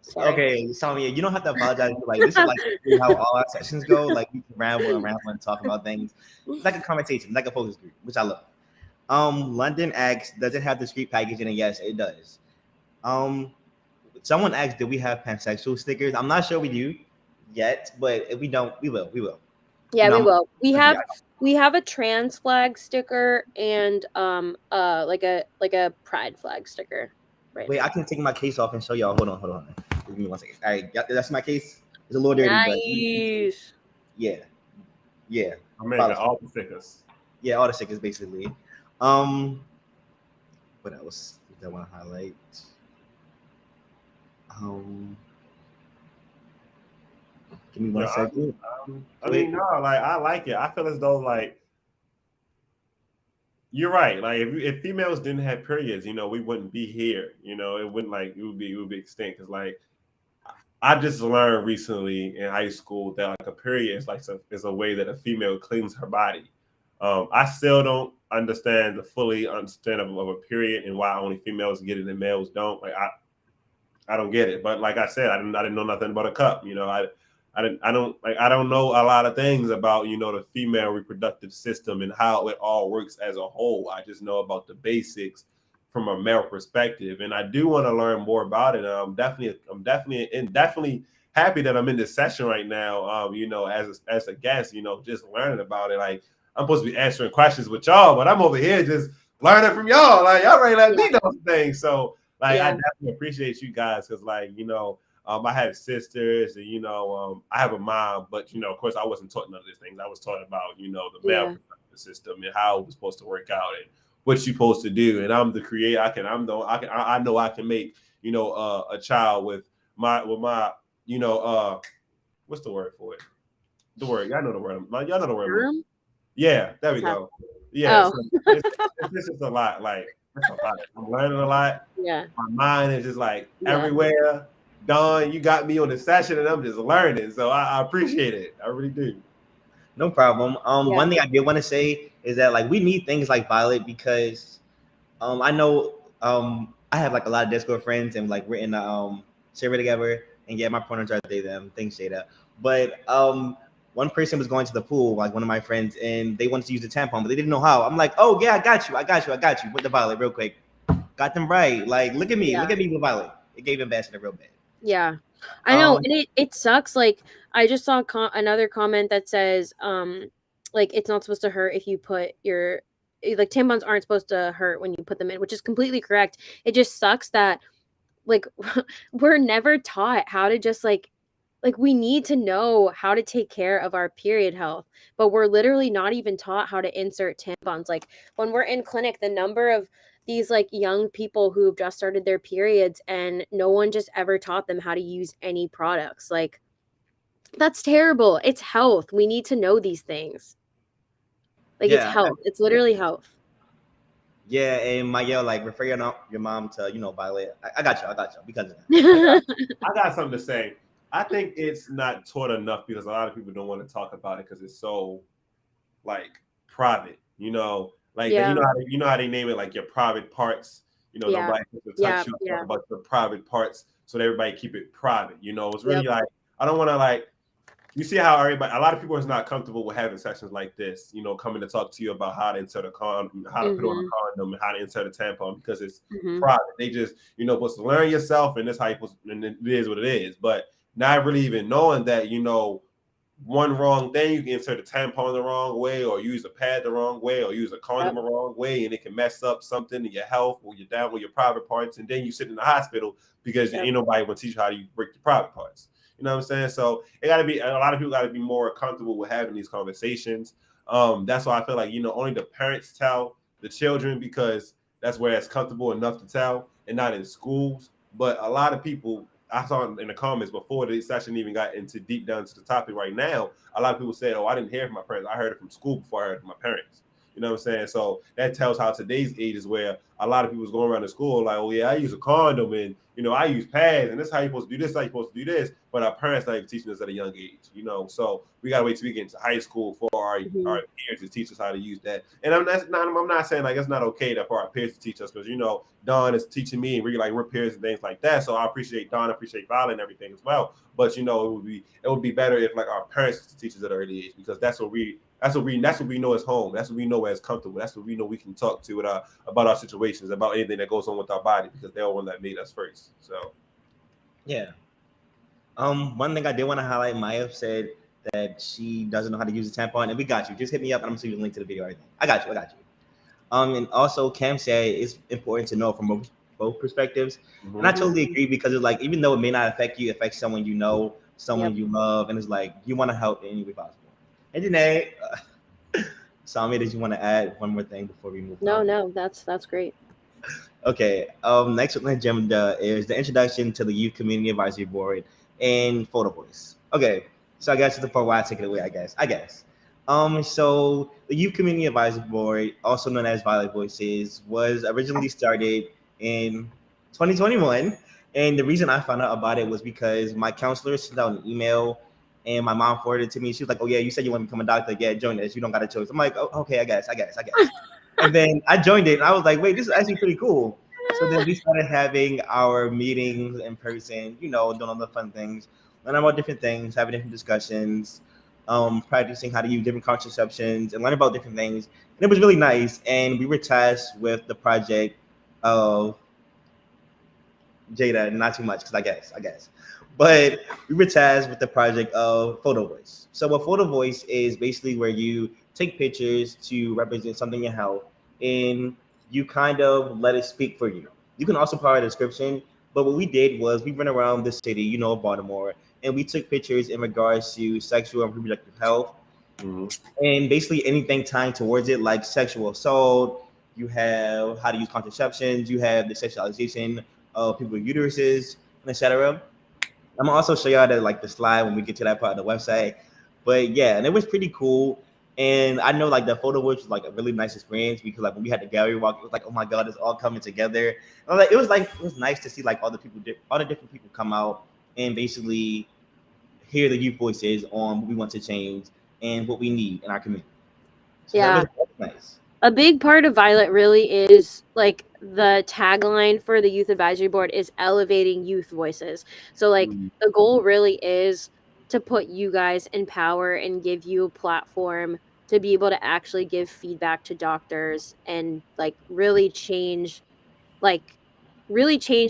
Sorry. Okay, so yeah, you don't have to apologize. Like this is like how all our sessions go. Like we can ramble and talk about things. It's like a conversation, like a focus group, which I love. London asks, does it have discrete packaging? And yes, it does. Someone asked, do we have pansexual stickers? I'm not sure we do yet, but if we don't, we will. Yeah, we will. We have a trans flag sticker and like a pride flag sticker. Right. Wait, I can take my case off and show y'all. Hold on. Give me 1 second. All right, that's my case. It's a little dirty, nice. But yeah. I mean, all the stickers. Yeah, all the stickers basically. What else do I want to highlight? Give me one Yeah, second. I mean, no, like I like it. I feel as though like you're right. Like if females didn't have periods, we wouldn't be here. It wouldn't like it would be extinct. Cause like I just learned recently in high school that like a period is a way that a female cleans her body. I still don't understand the fully understand of a period and why only females get it and males don't. Like I don't get it. But like I said, I didn't know nothing about a cup. I don't know a lot of things about the female reproductive system and how it all works as a whole. I just know about the basics from a male perspective, and I do want to learn more about it. I'm definitely happy that I'm in this session right now. As a guest, just learning about it. Like I'm supposed to be answering questions with y'all, but I'm over here just learning from y'all. Like y'all ready to let me know some things. So like I definitely appreciate you guys because I have sisters and I have a mom, but of course I wasn't taught none of these things. I was taught about the male reproductive system and how it was supposed to work out and what you're supposed to do. And I'm the creator. I know I can make a child with my what's the word for it? The word y'all know the word. Y'all know the word. Yeah, there we go. Yeah, so it's just a lot. Like it's a lot. I'm learning a lot. Yeah, my mind is just like everywhere. Dawn, you got me on the session and I'm just learning. So I appreciate it. I really do. No problem. One thing I did want to say is that like we need things like Violet because I know I have like a lot of Discord friends and like we're in the server together and my pronouns are they them, things say that. But one person was going to the pool, like one of my friends, and they wanted to use the tampon, but they didn't know how. I'm like, oh yeah, I got you. With the Violet real quick. Got them right. Like look at me with Violet. It gave Ambassador real bad. Yeah, I know, and it sucks. Like I just saw another comment that says, like it's not supposed to hurt if you put your like tampons aren't supposed to hurt when you put them in, which is completely correct. It just sucks that like we're never taught how to just like we need to know how to take care of our period health, but we're literally not even taught how to insert tampons. Like when we're in clinic, the number of these like young people who've just started their periods and no one just ever taught them how to use any products. Like that's terrible. It's health. We need to know these things. Like it's health. It's literally health. Yeah, and Miguel, like refer your mom to Violet. I got you because of that. I got something to say. I think it's not taught enough because a lot of people don't want to talk about it because it's so like private. Like you know how they name it like your private parts. Nobody can touch you talk about the private parts, so that everybody keep it private. It's really like I don't want to like. You see how a lot of people is not comfortable with having sessions like this, coming to talk to you about how to insert a condom, how to put on a condom, and how to insert a tampon because it's private. They just, supposed to learn yourself, and that's how and it is what it is. But not really even knowing that, one wrong thing, you can insert a tampon the wrong way, or use a pad the wrong way, or use a condom the wrong way, and it can mess up something in your health or you're down with your private parts, and then you sit in the hospital because ain't nobody going to teach you how to break your private parts. You know what I'm saying? So it got to be, a lot of people got to be more comfortable with having these conversations. That's why I feel like, only the parents tell the children because that's where it's comfortable enough to tell and not in schools. But a lot of people, I saw in the comments before the session even got into deep down to the topic right now, a lot of people said, oh, I didn't hear it from my parents. I heard it from school before I heard it from my parents. You know what I'm saying? So that tells how today's age is where a lot of people's going around the school like, oh yeah, I use a condom and I use pads and this is how you're supposed to do this, how you're supposed to do this. But our parents not even teaching us at a young age, So we gotta wait till we get into high school for our peers to teach us how to use that. And I'm not saying like it's not okay that for our peers to teach us because Dawn is teaching me and we're peers and things like that. So I appreciate Dawn, I appreciate Violet and everything as well. But it would be better if like our parents to teach us at an early age because that's what we know as home. That's what we know as comfortable. That's what we know we can talk to about our situations, about anything that goes on with our body because they're the one that made us first. So, yeah. One thing I did want to highlight, Maya said that she doesn't know how to use a tampon, and we got you. Just hit me up, and I'm gonna send you the link to the video. Everything. I got you. And also Cam said it's important to know from both perspectives, and I totally agree because it's like even though it may not affect you, it affects someone you know, someone you love, and it's like you want to help in any way possible. And Janae, Sami, did you want to add one more thing before we move on? No, that's great. Okay. Next on the agenda is the introduction to the Youth Community Advisory Board and Photo Voice. Okay. So I guess it's the part where I take it away. I guess. So the Youth Community Advisory Board, also known as Violet Voices, was originally started in 2021, and the reason I found out about it was because my counselor sent out an email. And my mom forwarded it to me. She was like, "Oh yeah, you said you want to become a doctor. Yeah, join us. You don't got a choice." I'm like, "Oh, okay, I guess." And then I joined it, and I was like, "Wait, this is actually pretty cool." So then we started having our meetings in person, doing all the fun things, learning about different things, having different discussions, practicing how to use different contraceptions, and learning about different things. And it was really nice. And we were tasked with the project of Jada, not too much, because I guess. But we were tasked with the project of Photo Voice. So a Photo Voice is basically where you take pictures to represent something in your health, and you kind of let it speak for you. You can also provide a description, but what we did was we went around the city, Baltimore, and we took pictures in regards to sexual and reproductive health, Mhm. and basically anything tying towards it, like sexual assault. You have how to use contraceptions. You have the sexualization of people's uteruses, and etc. I'm gonna also show y'all the slide when we get to that part of the website. But yeah, and it was pretty cool. And I know the photo was like a really nice experience because when we had the gallery walk, it was like, oh my god, it's all coming together. And it was nice to see all the people, all the different people come out and basically hear the youth voices on what we want to change and what we need in our community. So Yeah. that was nice. A big part of Violet really is the tagline for the youth advisory board is elevating youth voices. So the goal really is to put you guys in power and give you a platform to be able to actually give feedback to doctors and like really change the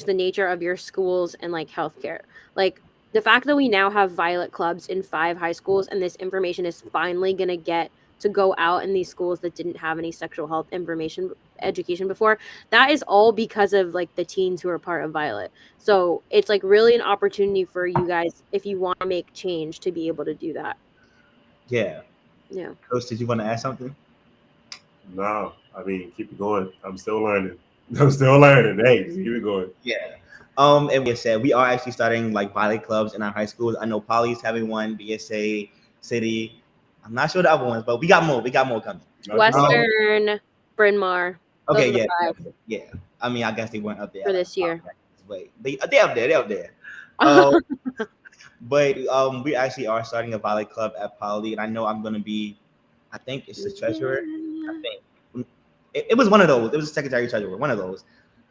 nature of your schools and healthcare. The fact that we now have Violet clubs in 5 high schools and this information is finally going to get to go out in these schools that didn't have any sexual health information education before, that is all because of the teens who are part of Violet. So it's really an opportunity for you guys, if you want to make change, to be able to do that. Yeah. Yeah. Coach, did you want to add something? No, I mean, keep it going. I'm still learning. Hey, just keep it going. Yeah. And we said we are actually starting Violet clubs in our high schools. I know Poly's having one, BSA, City. I'm not sure the other ones, but we got more. We got more coming. Western, Bryn Mawr. Okay, Those are yeah, the 5 yeah. I mean, I guess they weren't up there for this year. Wait, they up there. They up there. But we actually are starting a Violet club at Poly, and I know I'm gonna be. I think it's the treasurer. I think it was one of those. It was the secretary treasurer. One of those.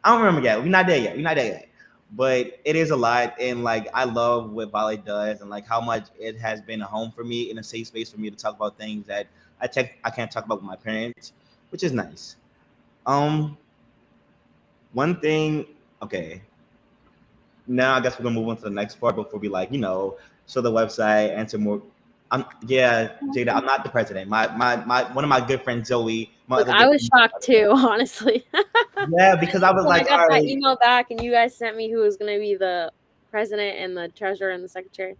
I don't remember yet. We're not there yet. But it is a lot, and I love what Violet does, and how much it has been a home for me and a safe space for me to talk about things that I can't talk about with my parents, which is nice. One thing. Okay. Now I guess we're gonna move on to the next part before we show the website, answer more. Jada, I'm not the president. My one of my good friends, Zoe. I was shocked too, honestly. Yeah, because I was when I got that right. email back and you guys sent me who was gonna be the president and the treasurer and the secretary.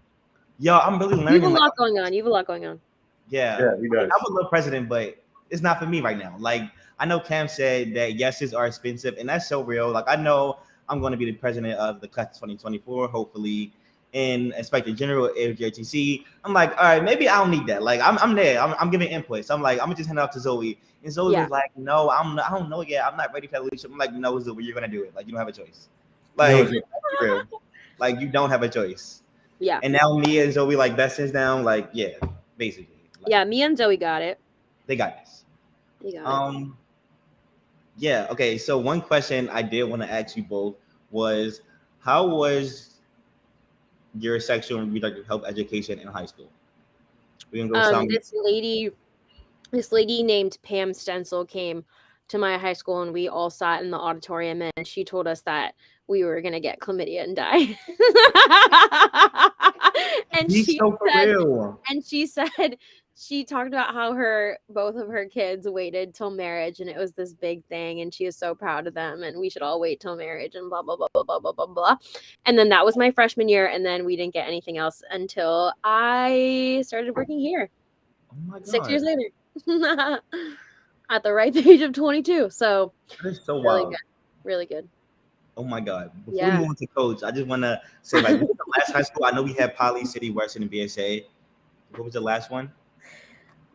Yo, I'm really learning. You have a lot going on. Yeah, he does. I would love president, but it's not for me right now. I know Cam said that yeses are expensive, and that's so real. I know I'm going to be the president of the class of 2024, hopefully, and Inspector General of JTC. I'm all right, maybe I don't need that. I'm there. I'm giving input. So I'm gonna just hand it off to Zoe, and Zoe was like, no, I don't know yet. I'm not ready for that leadership. I'm like, no, Zoe, you're gonna do it. You don't have a choice. Real. You don't have a choice. Yeah. And now me and Zoe best hands down. Yeah, basically. Yeah, me and Zoe got it. They got this. They got it. Yeah. Okay. So one question I did want to ask you both was, how was your sexual and reproductive health education in high school? We can go. This lady named Pam Stencil came to my high school, and we all sat in the auditorium, and she told us that we were gonna get chlamydia and die. And she said she talked about how both of her kids waited till marriage, and it was this big thing, and she was so proud of them, and we should all wait till marriage, and blah blah blah blah blah blah blah blah. And then that was my freshman year, and then we didn't get anything else until I started working here. Oh my God. 6 years later. At the ripe age of 22. So that is so really wild. good. Really good. Oh my God! Before Yeah. we move on to coach, I just want to say, like, what was the last high school? I know we had Poly, City, Western, and BSA. What was the last one?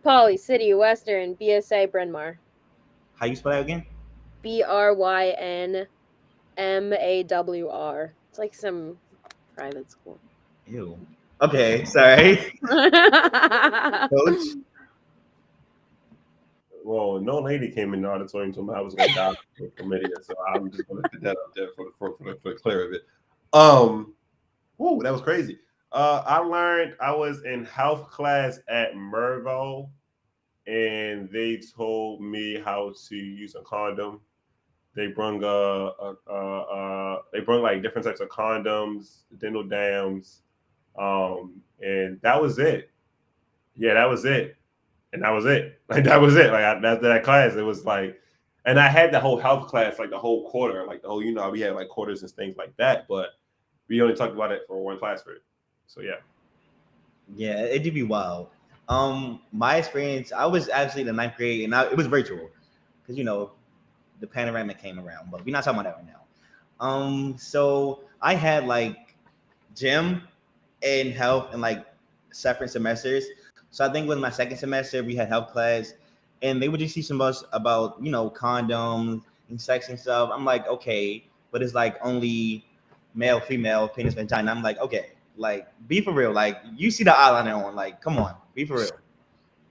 Poly, City, Western, BSA, Bryn Mawr. How you spell that again? BRYNMAWR. It's like some private school. Ew. Okay, sorry, coach. Well, no lady came in the auditorium told me I was going to die for chlamydia, so I'm just going to put that up there for the clear of it. Whoa, that was crazy. I learned I was in health class at Mervo, and they told me how to use a condom. They brung they brung like different types of condoms, dental dams, and that was it. Yeah, that was it, and that was it. Like that was it. Like after that class, it was like, and I had the whole health class, like the whole quarter, like the whole, we had like quarters and things like that, but we only talked about it for one class period. So yeah. Yeah, it did be wild. My experience, I was actually in the 9th grade, and it was virtual because the panoramic came around, but we're not talking about that right now. So I had like gym and health and like separate semesters. So I think with my second semester we had health class, and they would just teach us about condoms and sex and stuff. I'm like, okay, but it's like only male, female, penis, vagina. I'm like, okay, like be for real. Like you see the eyeliner on, like come on, be for real.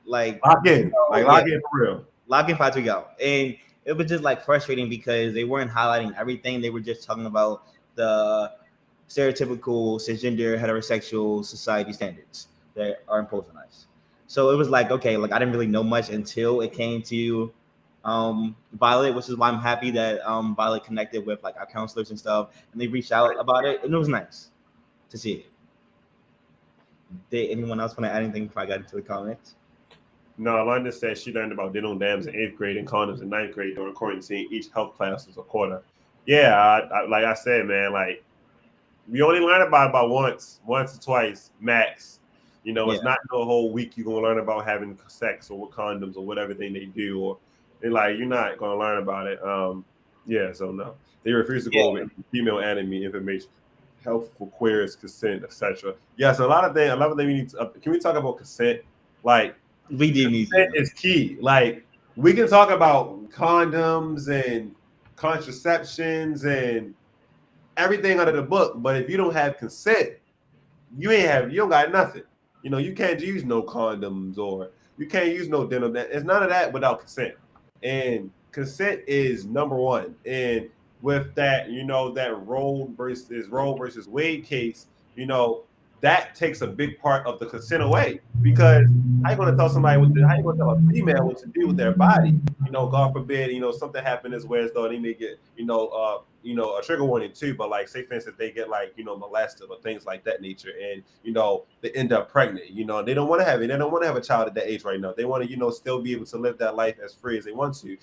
Like Lock in, lock in for real. Lock in 5 to go. And it was just like frustrating because they weren't highlighting everything. They were just talking about the stereotypical cisgender heterosexual society standards that are imposed on us. So it was like, okay, like I didn't really know much until it came to Violet, which is why I'm happy that Violet connected with like our counselors and stuff, and they reached out about it, and it was nice to see it. Did anyone else want to add anything before I got into the comments? No, London said she learned about dental dams in 8th grade and condoms in 9th grade during quarantine. Each health class was a quarter. Yeah, like I said, man, like we only learn about once or twice max. It's not the whole week you're gonna learn about having sex or what condoms or whatever thing they do, or like you're not gonna learn about it. Yeah, so no, they refuse to go over female anatomy information, health for queers, consent, etc. Yeah, so a lot of things we need to. Can we talk about consent? Like we do need consent is key. Like we can talk about condoms and contraceptions and everything under the book, but if you don't have consent, you don't got nothing. You can't use no condoms or you can't use no dental. It's none of that without consent. And consent is number one. And with that, that Roe versus Wade case, that takes a big part of the consent away, because how you going to tell somebody how you going to tell a female what to do with their body? God forbid, something happened as well as though they may get, a trigger warning too. But like, say for instance, they get like, molested or things like that nature, and they end up pregnant. They don't want to have it. They don't want to have a child at that age right now. They want to, still be able to live that life as free as they want to.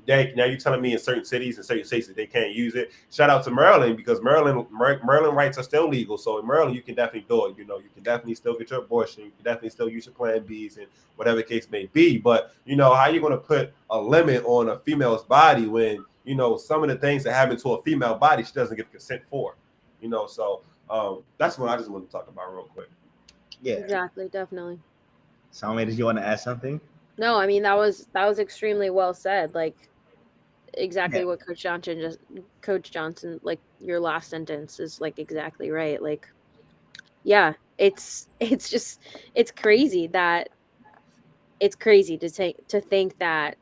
Now you're telling me in certain cities and certain states that they can't use it. Shout out to Maryland, because Maryland rights are still legal. So in Maryland, you can definitely do it. You can definitely still get your abortion. You can definitely still use your Plan Bs and whatever the case may be. But how you going to put a limit on a female's body when some of the things that happen to a female body she doesn't give consent for? So that's what I just want to talk about real quick. Yeah, exactly, definitely. Salome, did you want to add something? No, I mean that was extremely well said. Like exactly what Coach Johnson, like your last sentence is like exactly right. Like, yeah, it's crazy to think that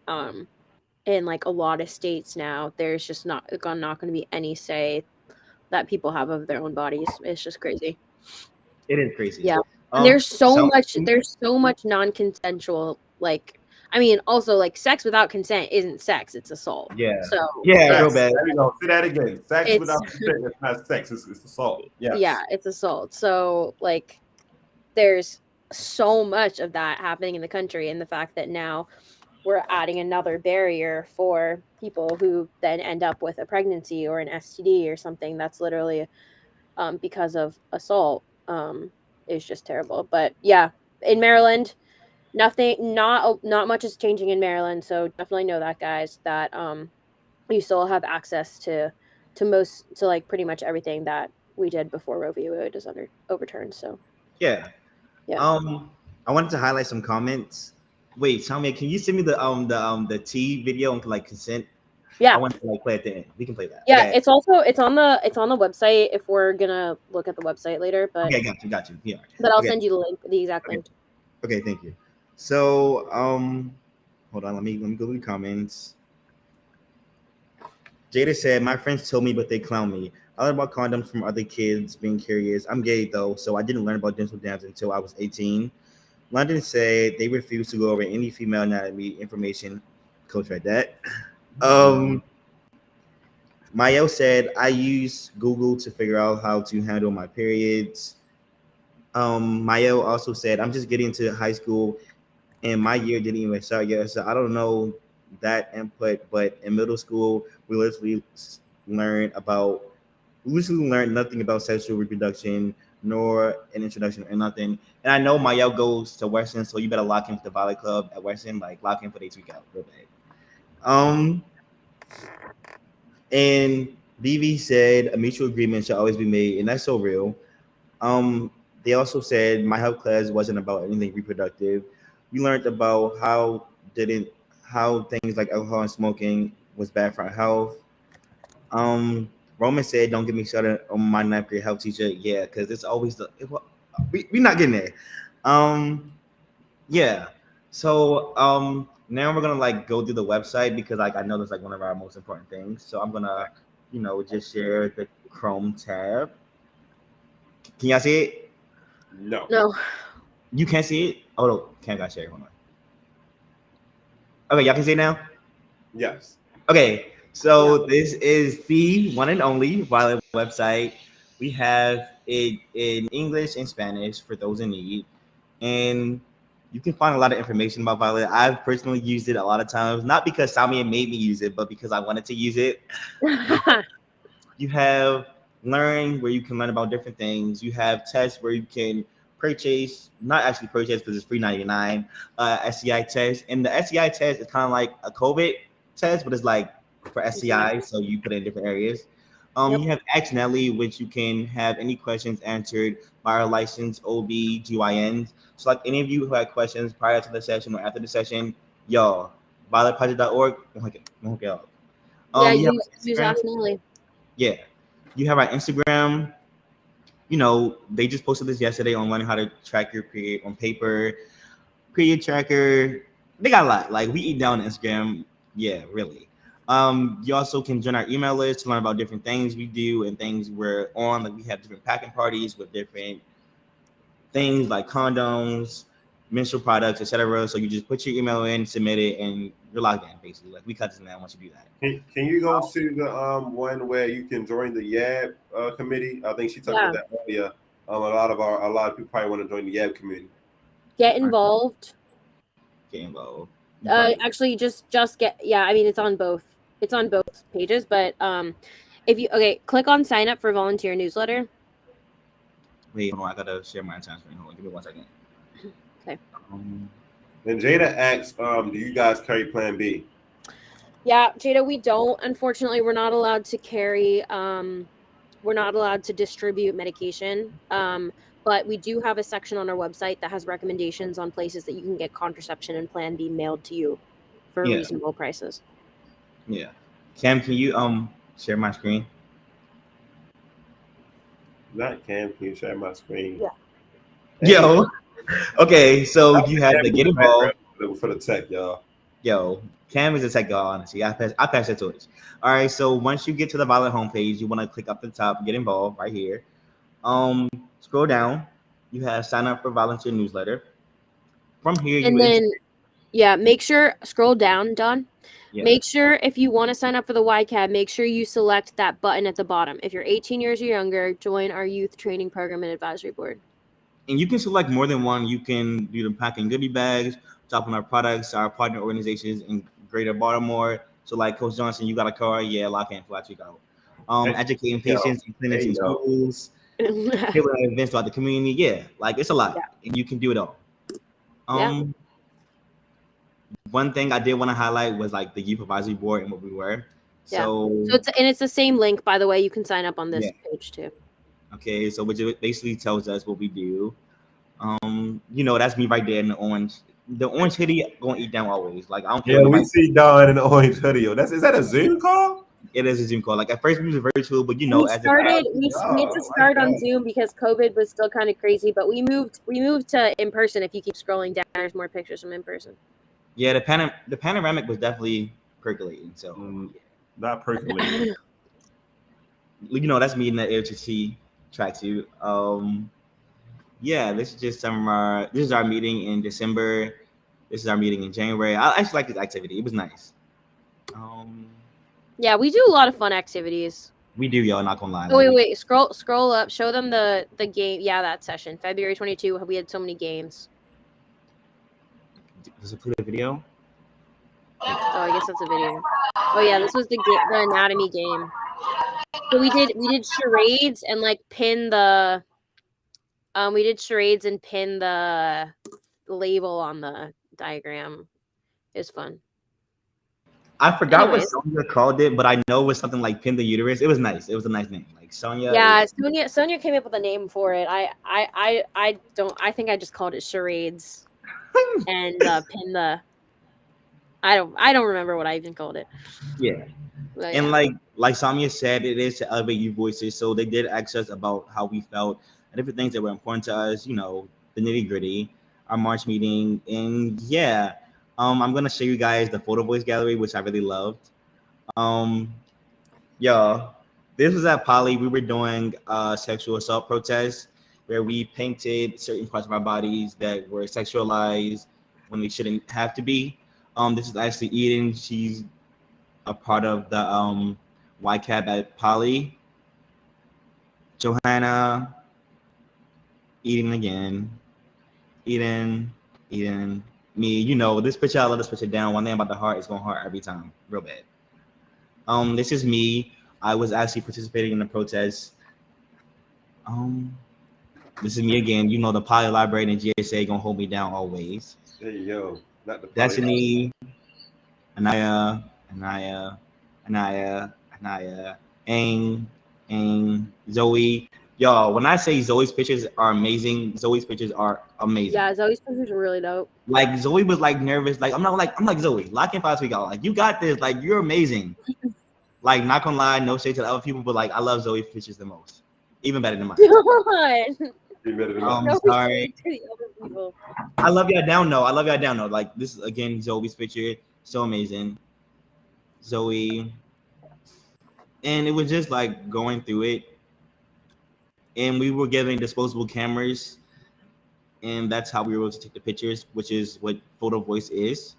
in like a lot of states now there's just not going to be any say that people have of their own bodies. It's just crazy. It is crazy. Yeah. And there's so much non-consensual, like, I mean, also like sex without consent isn't sex, it's assault. Yeah. So real bad. There you go. Say that again. Sex without consent is not sex, it's assault. Yes. Yeah, it's assault. So like there's so much of that happening in the country, and the fact that now we're adding another barrier for people who then end up with a pregnancy or an STD or something that's literally because of assault is just terrible. But yeah, in Maryland, not much is changing in Maryland, so definitely know that, guys, that you still have access to like pretty much everything that we did before Roe v. Wade is overturned. So Yeah. yeah. I wanted to highlight some comments. Wait, tell me, can you send me the T video and like consent? I Yeah. want to like play at the end. We can play that. Yeah, Okay. it's on the website if we're gonna look at the website later, but Okay, got you. Yeah. but I'll Okay. send you the link, the exact Okay. link. Okay, thank you. So, hold on, let me go to the comments. Jada said, "My friends told me, but they clown me. I learned about condoms from other kids being curious. I'm gay though, so I didn't learn about dental dams until I was 18." London said they refused to go over any female anatomy information. Coach read that. Mayo said, "I use Google to figure out how to handle my periods." Mayo also said, "I'm just getting into high school and my year didn't even start yet, so I don't know that input. But in middle school, we literally learned nothing about sexual reproduction, nor an introduction or nothing." And I know Mayo goes to Western, so you better lock in for the Valley Club at Western, like lock in for the week out real bad. And BV said a mutual agreement should always be made, and that's so real. They also said my health class wasn't about anything reproductive. We learned about how things like alcohol and smoking was bad for our health. Roman said, "Don't get me started on my ninth grade health teacher." Yeah, because it's always we not getting there. Yeah. So now we're gonna like go through the website because like I know that's like one of our most important things. So I'm gonna just share the Chrome tab. Can y'all see it? No. You can't see it? Oh no, can't got share. Hold on. Okay, y'all can see it now? Yes. Okay, so this is the one and only Violet website. We have it in English and Spanish for those in need. And you can find a lot of information about Violet. I've personally used it a lot of times, not because Samia made me use it, but because I wanted to use it. You have learn where you can learn about different things. You have tests where you can purchase, not actually purchase because it's free 99 SCI test. And the SCI test is kind of like a COVID test, but it's like for SCI, so you put it in different areas. You have Ask Nelly, which you can have any questions answered by our licensed OB/GYNs. So like any of you who had questions prior to the session or after the session, y'all, violetproject.org, we'll hook it up. Yeah, You have use Ask Nelly. Yeah. You have our Instagram. They just posted this yesterday on learning how to track your period on paper. Period tracker. They got a lot. Like we eat down Instagram. Yeah, really. You also can join our email list to learn about different things we do and things we're on. Like we have different packing parties with different things like condoms, menstrual products, etc. So you just put your email in, submit it, and you're logged in. Basically, like we cut this down once you do that. Can you go to the one where you can join the YAB committee? I think she talked about that earlier. A lot of people probably want to join the YAB committee. Get involved. Get involved. Actually, just get. Yeah, I mean it's on both. It's on both pages, but if you click on sign up for volunteer newsletter. Wait, hold on, I gotta share my entire screen. Hold on, give me 1 second. Okay. And Jada asks, do you guys carry Plan B? Yeah, Jada, we don't. Unfortunately, we're not allowed to carry. We're not allowed to distribute medication. But we do have a section on our website that has recommendations on places that you can get contraception and Plan B mailed to you for reasonable prices. Yeah. Cam, can you share my screen? Not Cam, can you share my screen? Yeah. Yo. Okay, so you have to get involved. For the tech, y'all. Yo, Cam is a tech guy, honestly. I pass that torch. All right, so once you get to the Violet homepage, you want to click up the top, get involved right here. Scroll down. You have sign up for volunteer newsletter. From here, make sure scroll down, Don. Yeah. Make sure if you want to sign up for the YCAB, make sure you select that button at the bottom. If you're 18 years or younger, join our youth training program and advisory board. And you can select more than one. You can do the packing goodie bags, dropping our products, our partner organizations in Greater Baltimore. So like Coach Johnson, you got a car, lock in, flat check out. Educating patients in clinics and schools, events throughout the community. Yeah, like it's a lot, and you can do it all. One thing I did want to highlight was like the youth advisory board and what we were. So it's the same link, by the way. You can sign up on this Yeah. page too. Okay, so which basically tells us what we do. That's me right there in the orange. The orange hoodie gonna eat down always. Like I don't care Yeah, what we nobody. see Don in the orange hoodie. Is that a Zoom call? It is a Zoom call. Like at first we was virtual, but We as started. it We had to Oh, start my on God. Zoom because COVID was still kind of crazy. But we moved to in person. If you keep scrolling down, there's more pictures from in person. yeah, the panoramic was definitely percolating. So Not percolating. that's me in the HT tracksuit. This is just this is our meeting in December. This is our meeting in January. I actually like this activity. It was nice. Yeah, we do a lot of fun activities. We do, y'all. Not gonna lie. Oh wait. Scroll up. Show them the game. Yeah, that session, February 22. We had so many games. Does it play the video? Oh, I guess that's a video. Oh yeah, this was the anatomy game. So we did charades and like pin the. We did charades and pin the label on the diagram. It was fun. I forgot Anyways. what Sonia called it, but I know it was something like pin the uterus. It was nice. It was a nice name. Like Sonia. Yeah, Sonia came up with a name for it. I think I just called it charades and pin the. I don't remember what I even called it. Yeah. But, And like Sonia said, it is to elevate you voices. So they did ask us about how we felt and different things that were important to us, the nitty gritty, our March meeting. And I'm gonna show you guys the photo voice gallery, which I really loved. This was at Poly. We were doing a sexual assault protest where we painted certain parts of our bodies that were sexualized when they shouldn't have to be. This is actually Eden. She's a part of the YCAB at Poly. Johanna, Eden again. Eden, me. This picture, I love this picture down. One thing about the heart is going heart every time. Real bad. This is me. I was actually participating in the protest. This is me again. The Poly Library and GSA gonna hold me down always. There you go. Not the Destiny, Anaya, Ang, Zoe. Y'all, when I say Zoe's pictures are amazing, Zoe's picture are amazing. Yeah, Zoe's pictures are really dope. Like Zoe was like nervous. Like I'm like Zoe, lock in 5 weeks out. Like you got this. Like you're amazing. Like not gonna lie, no shade to the other people, but like I love Zoe's pictures the most, even better than mine. Sorry. I love y'all down though. Like this is again Zoe's picture, so amazing. Zoe, and it was just like going through it, and we were given disposable cameras, and that's how we were able to take the pictures, which is what photo voice is.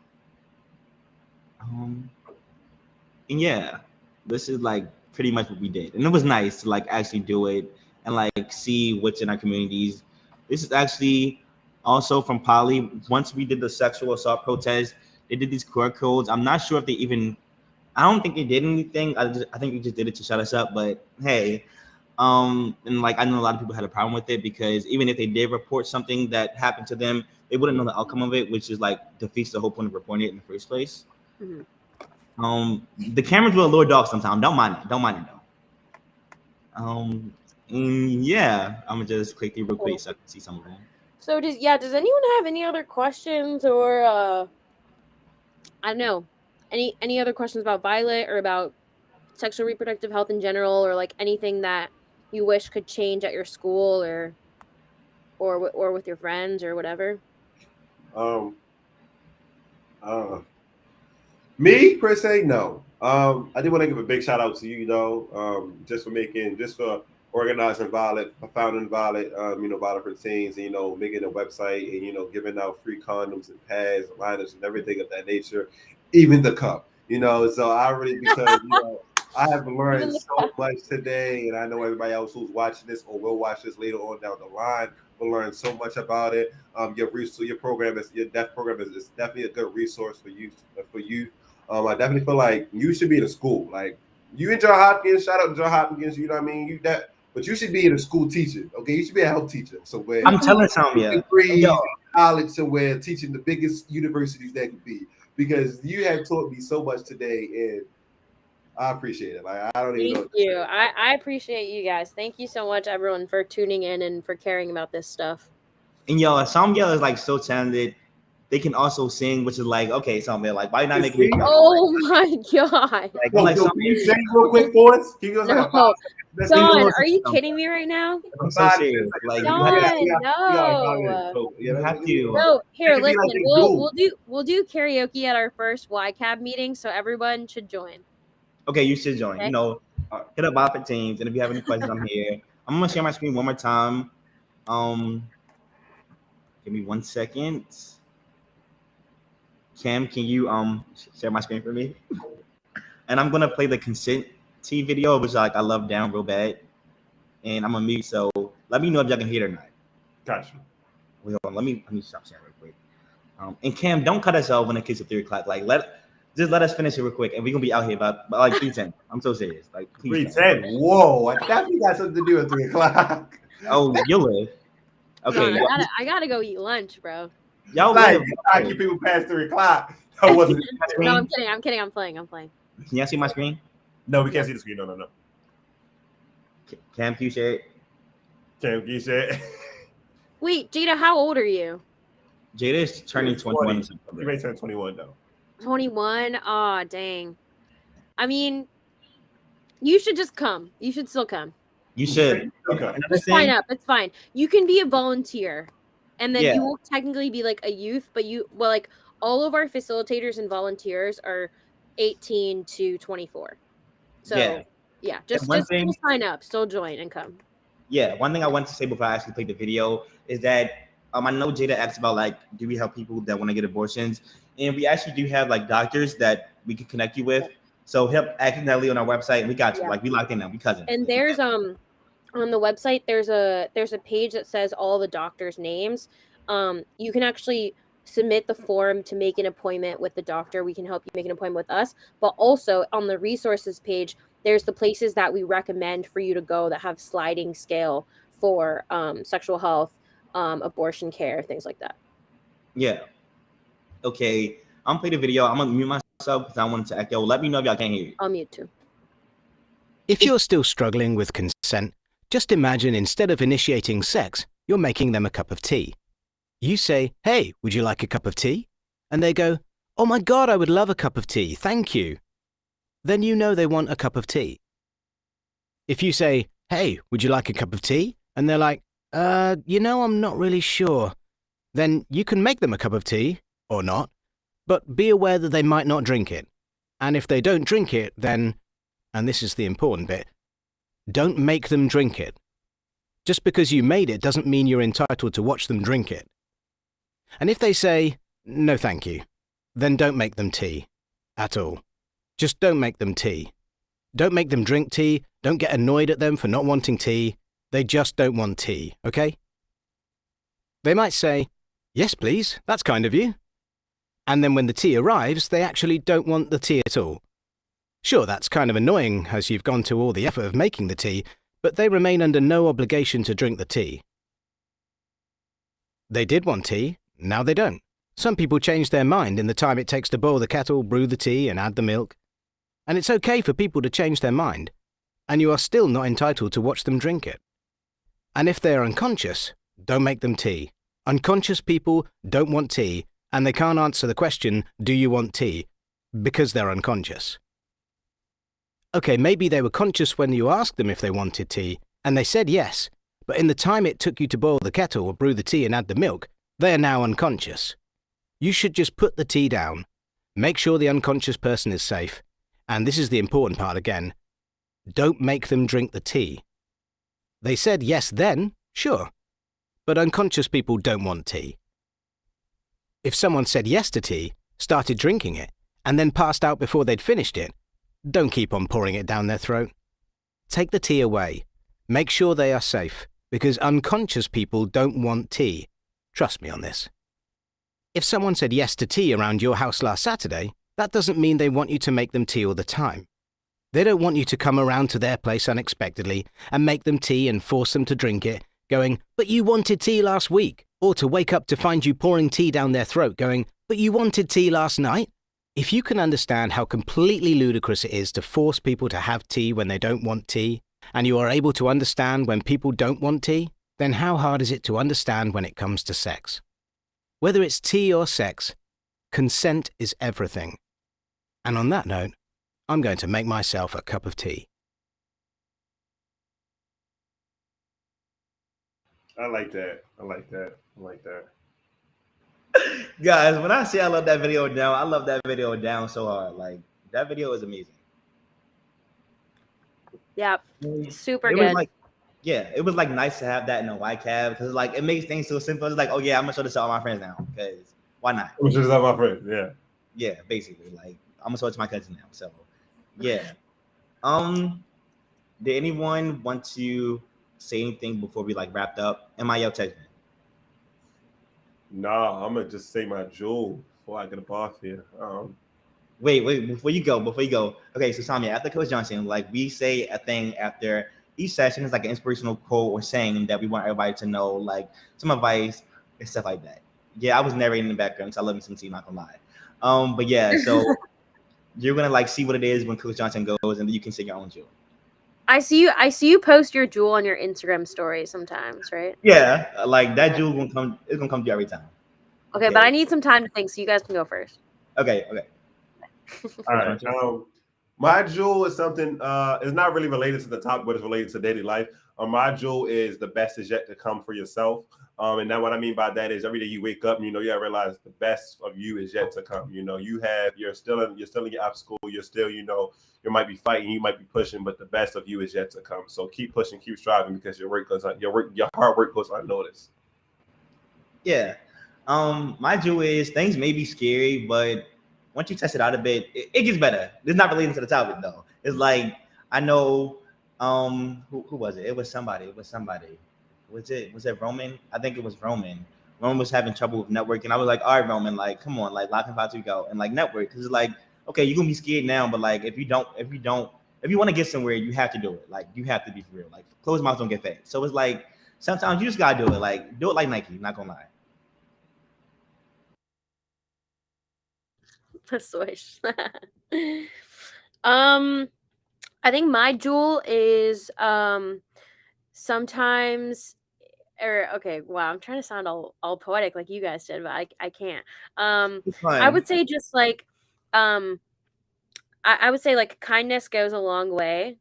And this is like pretty much what we did, and it was nice to like actually do it and like see what's in our communities. This is actually also from Poly. Once we did the sexual assault protest, they did these QR codes. I'm not sure if they even. I don't think they did anything. I think we just did it to shut us up. But hey, and like I know a lot of people had a problem with it because even if they did report something that happened to them, they wouldn't know the outcome of it, which is like defeats the whole point of reporting it in the first place. Mm-hmm. The cameras will lure dogs sometimes. Don't mind it though. I'm gonna just click through real quick so I can see some of them. So does anyone have any other questions or I don't know, any other questions about Violet or about sexual reproductive health in general, or like anything that you wish could change at your school or with your friends or whatever? Me per se, no. I did want to give a big shout out to you though, just for organizing Violet, founding Violet, Violet for Teens, and making a website and giving out free condoms and pads, liners, and everything of that nature, even the cup. So I really because I have learned so much today, and I know everybody else who's watching this or will watch this later on down the line will learn so much about it. Your program is definitely a good resource for you. I definitely feel like you should be in a school. Like you and John Hopkins, shout out to John Hopkins. You know what I mean? But you should be in a school teacher. Okay, you should be a health teacher. So where I'm telling you, college somewhere teaching the biggest universities that could be, because you have taught me so much today, and I appreciate it. Like I don't even know. Thank you. I appreciate you guys. Thank you so much, everyone, for tuning in and for caring about this stuff. And y'all, some y'all is like so talented. They can also sing, which is like, okay, some they're like, why you not making me? Oh my god! Like, Yo, like yo, some, can you sing real quick for us? Can you give us like a No. 5 Don, are you kidding me right now? I'm so serious. Like, Don, no. you have to. No, here, It could be listen. like they We'll do karaoke at our first YCAB meeting, so everyone should join. Okay, you should join. Okay. You know, hit up Bob Teams, and if you have any questions, I'm here. I'm gonna share my screen one more time. Give me 1 second. Cam, can you share my screen for me? And I'm gonna play the consent T video, which like I love down real bad. And I'm gonna mute, so let me know if y'all can hear it or not. Gotcha. Wait, hold on, let me stop sharing real quick. And Cam, don't cut us off when it gets to 3 o'clock. Like just let us finish it real quick, and we're gonna be out here by like 3:10. I'm so serious. Like 3:10. Whoa, I definitely got something to do at 3 o'clock. Oh, you'll live. Okay, Don, I gotta go eat lunch, bro. y'all Like, live. I keep people past 3 o'clock. I wasn't. No, I'm kidding. I'm playing. Can y'all see my screen? No, we can't see the screen. No. Cam, can you share it? Cam, you said. Wait, Jada, how old are you? Jada is turning 21 in You September. may turn 21 though. 21. Aw, dang. I mean, you should just come. You should still come. You should. Okay. Another Just thing- sign up. It's fine. You can be a volunteer, and then Yeah. you won't technically be like a youth, but like all of our facilitators and volunteers are 18 to 24. So yeah, just sign up, still join, and come. Yeah, one thing I wanted to say before I actually played the video is that I know Jada asked about like, do we help people that want to get abortions? And we actually do have like doctors that we can connect you with. So help accidentally on our website, and we got you. Yeah. Like we locked in now, we cousins. And there's on the website there's a page that says all the doctors' names. You can actually submit the form to make an appointment with the doctor. We can help you make an appointment with us. But also on the resources page, there's the places that we recommend for you to go that have sliding scale for sexual health, abortion care, things like that. Yeah. Okay. I'm gonna play the video. I'm gonna mute myself because I wanted to echo. Let me know if y'all can't hear it. I'll mute too. If you're still struggling with consent, just imagine instead of initiating sex, you're making them a cup of tea. You say, "Hey, would you like a cup of tea?" And they go, "Oh my God, I would love a cup of tea, thank you." Then you know they want a cup of tea. If you say, "Hey, would you like a cup of tea?" And they're like, I'm not really sure. Then you can make them a cup of tea, or not, but be aware that they might not drink it. And if they don't drink it, then, and this is the important bit, don't make them drink it. Just because you made it doesn't mean you're entitled to watch them drink it. And if they say, "No thank you," then don't make them tea. At all. Just don't make them tea. Don't make them drink tea. Don't get annoyed at them for not wanting tea. They just don't want tea, okay? They might say, "Yes, please, that's kind of you." And then when the tea arrives, they actually don't want the tea at all. Sure, that's kind of annoying as you've gone to all the effort of making the tea, but they remain under no obligation to drink the tea. They did want tea, now they don't. Some people change their mind in the time it takes to boil the kettle, brew the tea, and add the milk. And it's okay for people to change their mind, and you are still not entitled to watch them drink it. And if they are unconscious, don't make them tea. Unconscious people don't want tea, and they can't answer the question, "Do you want tea?" because they're unconscious. Okay, maybe they were conscious when you asked them if they wanted tea, and they said yes, but in the time it took you to boil the kettle or brew the tea and add the milk, they are now unconscious. You should just put the tea down, make sure the unconscious person is safe, and this is the important part again, don't make them drink the tea. They said yes then, sure, but unconscious people don't want tea. If someone said yes to tea, started drinking it, and then passed out before they'd finished it, don't keep on pouring it down their throat. Take the tea away. Make sure they are safe, because unconscious people don't want tea. Trust me on this. If someone said yes to tea around your house last Saturday, that doesn't mean they want you to make them tea all the time. They don't want you to come around to their place unexpectedly and make them tea and force them to drink it, going, "But you wanted tea last week," or to wake up to find you pouring tea down their throat going, "But you wanted tea last night." If you can understand how completely ludicrous it is to force people to have tea when they don't want tea, and you are able to understand when people don't want tea, then how hard is it to understand when it comes to sex? Whether it's tea or sex, consent is everything. And on that note, I'm going to make myself a cup of tea. I like that. I like that. I like that. Guys, when I say I love that video down, I love that video down so hard. Like, that video is amazing. Yeah, super It good. was like, yeah, it was like nice to have that in a white cab because like it makes things so simple. It's like, oh yeah, I'm gonna show this to all my friends now because why not? Which is my friend. Yeah. Yeah, basically, like I'm gonna show it to my cousin now. So, yeah. Did anyone want to say anything before we like wrapped up? Am I your text me? Nah, I'm gonna just say my jewel before I get up off here. Wait, before you go. Okay, so Tommy, after Coach Johnson, like we say a thing after each session is like an inspirational quote or saying that we want everybody to know, like some advice and stuff like that. Yeah, I was narrating in the background because I love me some tea, not gonna lie. But yeah, so you're gonna like see what it is when Coach Johnson goes, and then you can say your own jewel. I see you post your jewel on your Instagram story sometimes, right? Yeah, like that jewel gonna come. It's gonna come to you every time. Okay, but I need some time to think, so you guys can go first. Okay. All right. My jewel is something. It's not really related to the topic, but it's related to daily life. My jewel is the best is yet to come for yourself. And now what I mean by that is every day you wake up, you gotta realize the best of you is yet to come. You're still in your obstacle. You're still, you might be fighting, you might be pushing, but the best of you is yet to come. So keep pushing, keep striving because your hard work goes unnoticed. Yeah. My jewel is things may be scary, but once you test it out a bit, it gets better. It's not relating to the topic though. It's like I know who was it? It was somebody. Was it Roman? I think it was Roman. Roman was having trouble with networking. I was like, all right, Roman, like come on, like lock and five to go and like network. Because it's like, okay, you're gonna be scared now, but like if you want to get somewhere, you have to do it. Like you have to be for real. Like closed mouths don't get fed. So it's like sometimes you just gotta do it. Like do it like Nike, not gonna lie. Swish. I think my jewel is sometimes okay, wow, I'm trying to sound all poetic like you guys did, but I can't. I would say just like I would say like kindness goes a long way.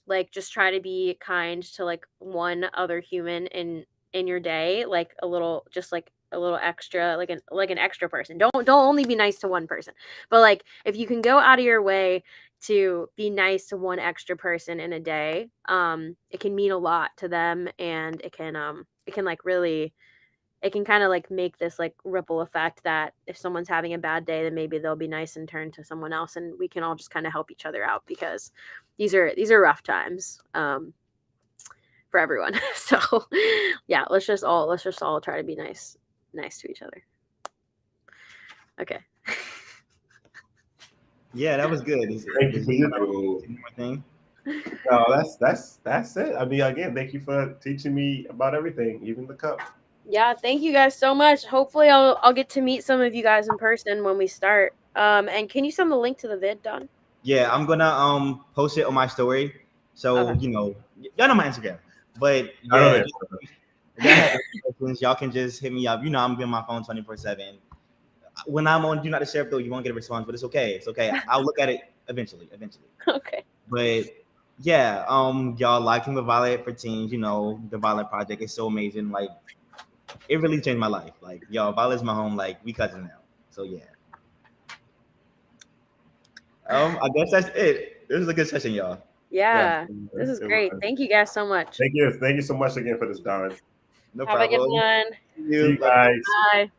Like just try to be kind to like one other human in your day, like a little extra, like an extra person. Don't only be nice to one person, but like if you can go out of your way to be nice to one extra person in a day, it can mean a lot to them, and it can like really, it can kind of like make this like ripple effect that if someone's having a bad day, then maybe they'll be nice and turn to someone else, and we can all just kind of help each other out because these are rough times for everyone. So yeah, let's just all try to be nice to each other. Okay. Yeah, that was good. Thank you for your thing. No, that's it. I mean, again, thank you for teaching me about everything, even the cup. Yeah, thank you guys so much. Hopefully I'll get to meet some of you guys in person when we start. And can you send the link to the vid, Don? Yeah, I'm gonna post it on my story. So Okay. y'all know my Instagram. But I yeah, y'all can just hit me up. I'm on my phone 24/7. When I'm on Do Not Disturb though, you won't get a response, but it's okay. It's okay. I'll look at it eventually. Okay. But yeah, y'all liking the Violet for Teens, the Violet Project is so amazing. Like it really changed my life. Like, Violet's my home, like we cousins now. So yeah. I guess that's it. This was a good session, y'all. Yeah. This is great. Thank you guys so much. Thank you so much again for this, Don. No Have problem. a good one. See you guys. Bye.